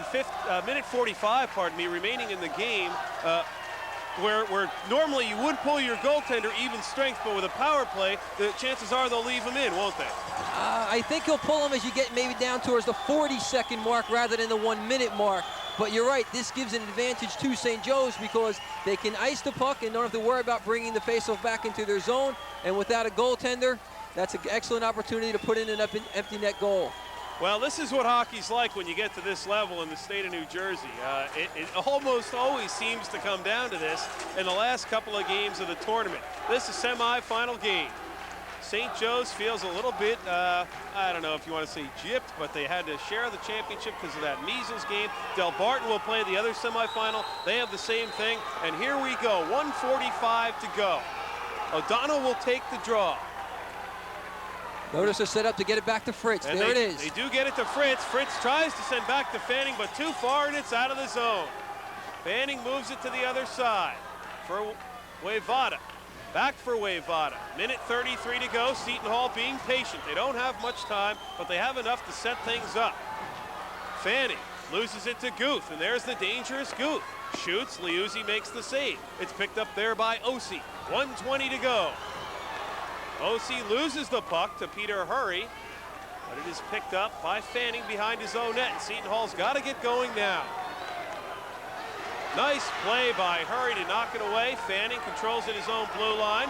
45, remaining in the game, where normally you would pull your goaltender even strength, but with a power play, the chances are they'll leave him in, won't they? I think he'll pull him as you get maybe down towards the 40-second mark rather than the 1-minute mark. But you're right, this gives an advantage to St. Joe's because they can ice the puck and don't have to worry about bringing the faceoff back into their zone. And without a goaltender, that's an excellent opportunity to put in an empty net goal. Well, this is what hockey's like when you get to this level in the state of New Jersey. It almost always seems to come down to this in the last couple of games of the tournament. This is semi-final game. St. Joe's feels a little bit, I don't know if you want to say gypped, but they had to share the championship because of that measles game. Del Barton will play the other semifinal. They have the same thing. And here we go, 1:45 to go. O'Donnell will take the draw. Notice they're set up to get it back to Fritz. And there it is. They do get it to Fritz. Fritz tries to send back to Fanning, but too far, and it's out of the zone. Fanning moves it to the other side for Wayvada. Back for Wayvada. Minute 33 to go. Seton Hall being patient. They don't have much time, but they have enough to set things up. Fanning loses it to Guth, and there's the dangerous Guth. Shoots, Liuzzi makes the save. It's picked up there by Osi. 1:20 to go. Osi loses the puck to Peter Hurry, but it is picked up by Fanning behind his own net. Seton Hall's got to get going now. Nice play by Hurry to knock it away. Fanning controls it his own blue line.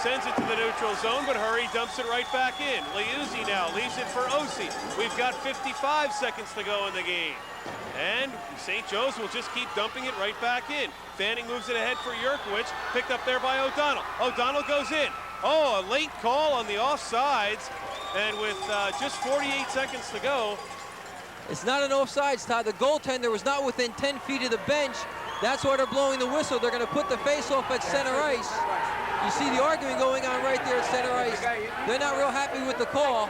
Sends it to the neutral zone, but Hurry dumps it right back in. Liuzzi now leaves it for Osi. We've got 55 seconds to go in the game. And St. Joe's will just keep dumping it right back in. Fanning moves it ahead for Yurkowicz, picked up there by O'Donnell. O'Donnell goes in. Oh, a late call on the offsides. And with just 48 seconds to go. It's not an offsides, Todd. The goaltender was not within 10 feet of the bench. That's why they're blowing the whistle. They're going to put the faceoff at center ice. You see the argument going on right there at center ice. They're not real happy with the call.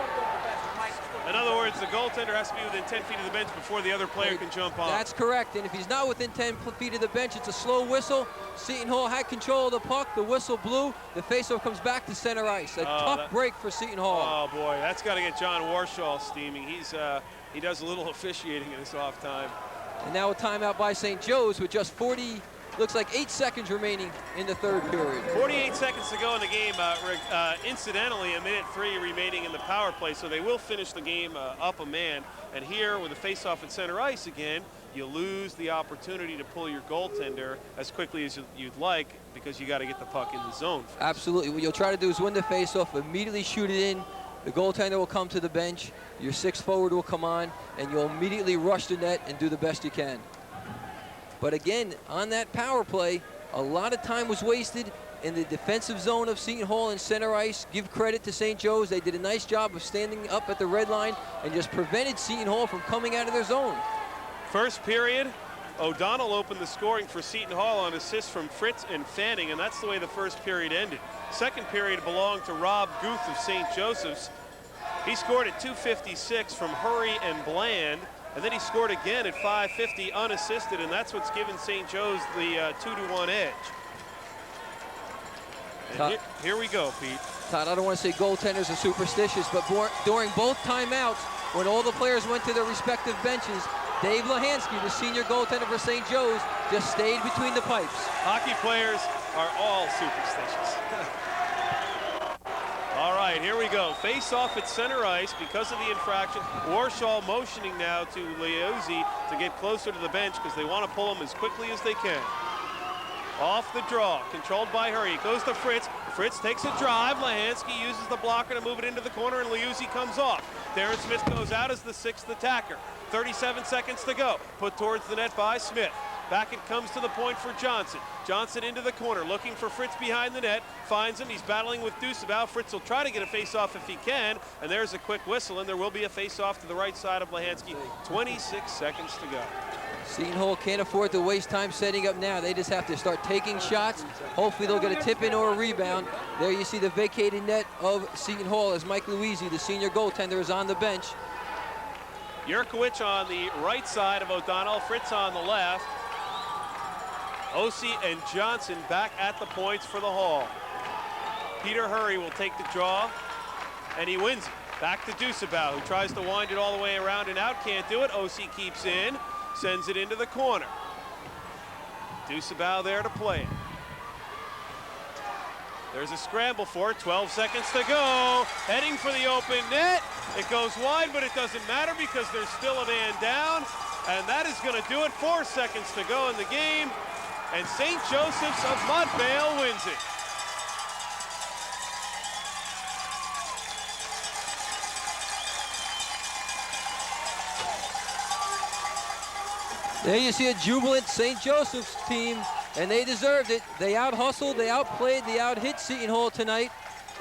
In other words, the goaltender has to be within 10 feet of the bench before the other player can jump on. That's correct, and if he's not within 10 feet of the bench, it's a slow whistle. Seton Hall had control of the puck, the whistle blew, the faceoff comes back to center ice. A tough break for Seton Hall. Oh boy, that's got to get John Warshaw steaming. He does a little officiating in his off time. And now a timeout by St. Joe's with just looks like 8 seconds remaining in the third period. 48 seconds to go in the game. Incidentally, a minute 3 remaining in the power play, so they will finish the game up a man. And here, with a face-off at center ice again, you lose the opportunity to pull your goaltender as quickly as you'd like because you got to get the puck in the zone first. Absolutely. What you'll try to do is win the face-off, immediately shoot it in. The goaltender will come to the bench, your sixth forward will come on, and you'll immediately rush the net and do the best you can. But again, on that power play, a lot of time was wasted in the defensive zone of Seton Hall and center ice. Give credit to St. Joe's. They did a nice job of standing up at the red line and just prevented Seton Hall from coming out of their zone. First period, O'Donnell opened the scoring for Seton Hall on assists from Fritz and Fanning, and that's the way the first period ended. Second period belonged to Rob Guth of St. Joseph's. He scored at 2:56 from Hurry and Bland, and then he scored again at 5:50 unassisted, and that's what's given St. Joe's the 2-1 edge. And here we go, Pete. Todd, I don't want to say goaltenders are superstitious, but during both timeouts, when all the players went to their respective benches, Dave Lahansky, the senior goaltender for St. Joe's, just stayed between the pipes. Hockey players are all superstitious. All right, here we go. Face off at center ice because of the infraction. Warshaw motioning now to Liuzzi to get closer to the bench because they want to pull him as quickly as they can. Off the draw, controlled by Hurry. Goes to Fritz. Fritz takes a drive. Lahansky uses the blocker to move it into the corner, and Liuzzi comes off. Darren Smith goes out as the sixth attacker. 37 seconds to go. Put towards the net by Smith. Back it comes to the point for Johnson. Johnson into the corner, looking for Fritz behind the net. Finds him. He's battling with Deucebaugh. Fritz will try to get a face-off if he can. And there's a quick whistle, and there will be a face-off to the right side of Lahansky. 26 seconds to go. Seton Hall can't afford to waste time setting up now. They just have to start taking shots. Hopefully they'll get a tip-in or a rebound. There you see the vacated net of Seton Hall as Mike Luisi, the senior goaltender, is on the bench. Yurkowicz on the right side of O'Donnell. Fritz on the left. Ossie and Johnson back at the points for the Hall. Peter Hurry will take the draw, and he wins it. Back to Deucebaugh, who tries to wind it all the way around and out. Can't do it. Ossie keeps in, sends it into the corner. Deucebaugh there to play it. There's a scramble for it. 12 seconds to go. Heading for the open net. It goes wide, but it doesn't matter because there's still a man down. And that is going to do it. 4 seconds to go in the game. And St. Joseph's of Montvale wins it. There you see a jubilant St. Joseph's team, and they deserved it. They out-hustled, they outplayed, they out-hit Seton Hall tonight.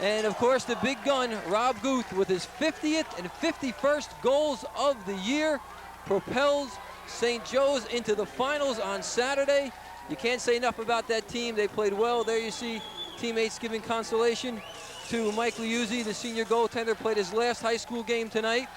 And of course, the big gun, Rob Guth, with his 50th and 51st goals of the year, propels St. Joe's into the finals on Saturday. You can't say enough about that team. They played well. There you see teammates giving consolation to Mike Liuzzi, the senior goaltender, played his last high school game tonight.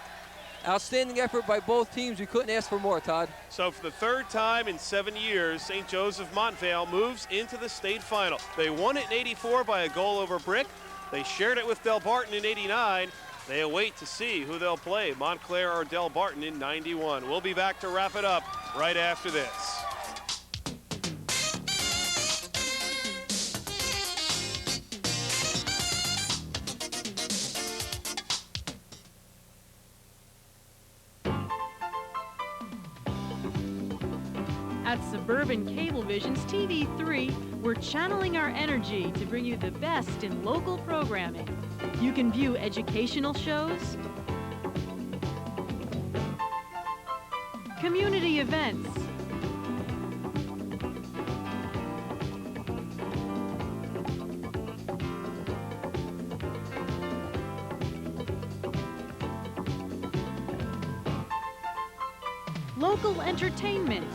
Outstanding effort by both teams. We couldn't ask for more, Todd. So for the third time in 7 years, St. Joseph Montvale moves into the state final. They won it in '84 by a goal over Brick. They shared it with Del Barton in '89. They await to see who they'll play, Montclair or Del Barton in '91. We'll be back to wrap it up right after this. At Suburban Cablevision's TV3, we're channeling our energy to bring you the best in local programming. You can view educational shows, community events, local entertainment,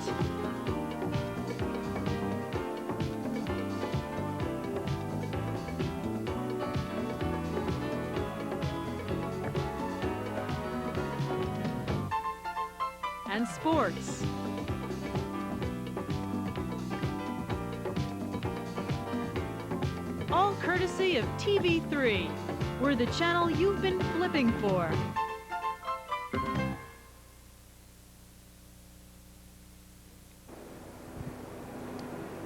and sports. All courtesy of TV3. We're the channel you've been flipping for.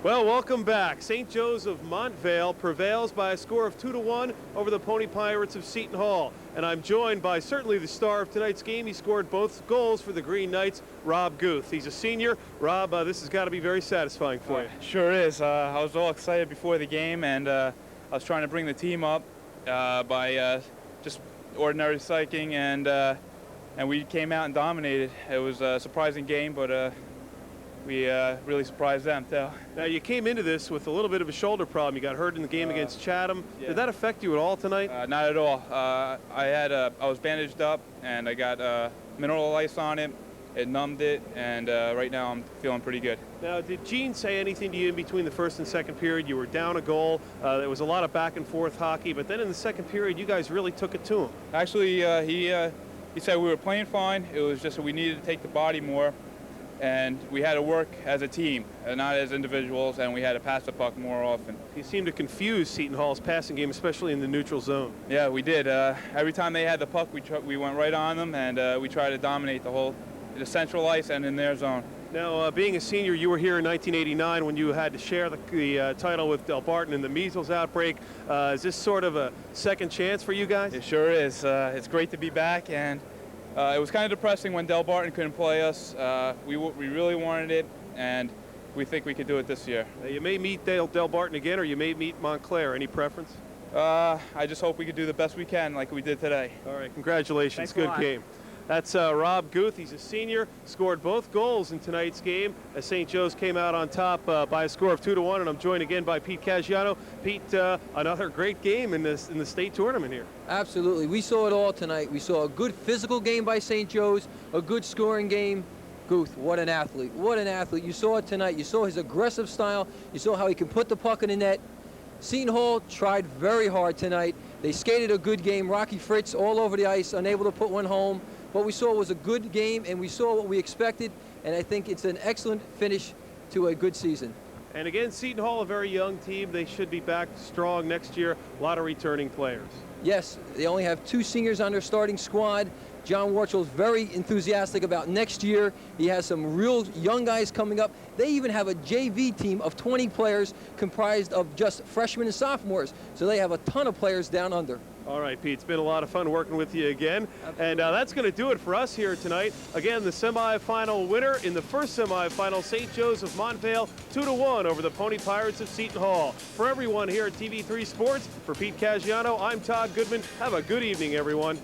Well, welcome back. St. Joe's of Montvale prevails by a score of 2-1 over the Pony Pirates of Seton Hall. And I'm joined by certainly the star of tonight's game. He scored both goals for the Green Knights, Rob Guth. He's a senior. Rob, this has got to be very satisfying for you. Sure is. I was all excited before the game, and I was trying to bring the team up by just ordinary psyching, and we came out and dominated. It was a surprising game, but we really surprised them, too. Now, you came into this with a little bit of a shoulder problem. You got hurt in the game against Chatham. Yeah. Did that affect you at all tonight? Not at all. I was bandaged up, and I got mineral ice on it. It numbed it, and right now I'm feeling pretty good. Now, did Gene say anything to you in between the first and second period? You were down a goal. There was a lot of back-and-forth hockey, but then in the second period, you guys really took it to him. Actually, he said we were playing fine. It was just that we needed to take the body more. And we had to work as a team, and not as individuals, and we had to pass the puck more often. You seemed to confuse Seton Hall's passing game, especially in the neutral zone. Yeah, we did. Every time they had the puck, we went right on them, and we tried to dominate the central ice and in their zone. Now, being a senior, you were here in 1989 when you had to share the title with Del Barton in the measles outbreak. Is this sort of a second chance for you guys? It sure is. It's great to be back, and it was kind of depressing when Del Barton couldn't play us. We really wanted it, and we think we could do it this year. You may meet Del Barton again, or you may meet Montclair. Any preference? I just hope we could do the best we can like we did today. All right, congratulations. Good game. That's Rob Guth. He's a senior, scored both goals in tonight's game as St. Joe's came out on top by a score of 2-1. And I'm joined again by Pete Caggiano. Pete, another great game in the state tournament here. Absolutely. We saw it all tonight. We saw a good physical game by St. Joe's, a good scoring game. Guth, what an athlete. What an athlete. You saw it tonight. You saw his aggressive style. You saw how he can put the puck in the net. Seton Hall tried very hard tonight. They skated a good game. Rocky Fritz all over the ice, unable to put one home. What we saw was a good game, and we saw what we expected, and I think it's an excellent finish to a good season. And again, Seton Hall, a very young team. They should be back strong next year. A lot of returning players. Yes, they only have 2 seniors on their starting squad. John Warchell's very enthusiastic about next year. He has some real young guys coming up. They even have a JV team of 20 players comprised of just freshmen and sophomores. So they have a ton of players down under. All right, Pete, it's been a lot of fun working with you again. Absolutely. And that's going to do it for us here tonight. Again, the semifinal winner in the first semifinal, St. Joe's of Montvale, 2-1 over the Pony Pirates of Seton Hall. For everyone here at TV3 Sports, for Pete Caggiano, I'm Todd Goodman. Have a good evening, everyone.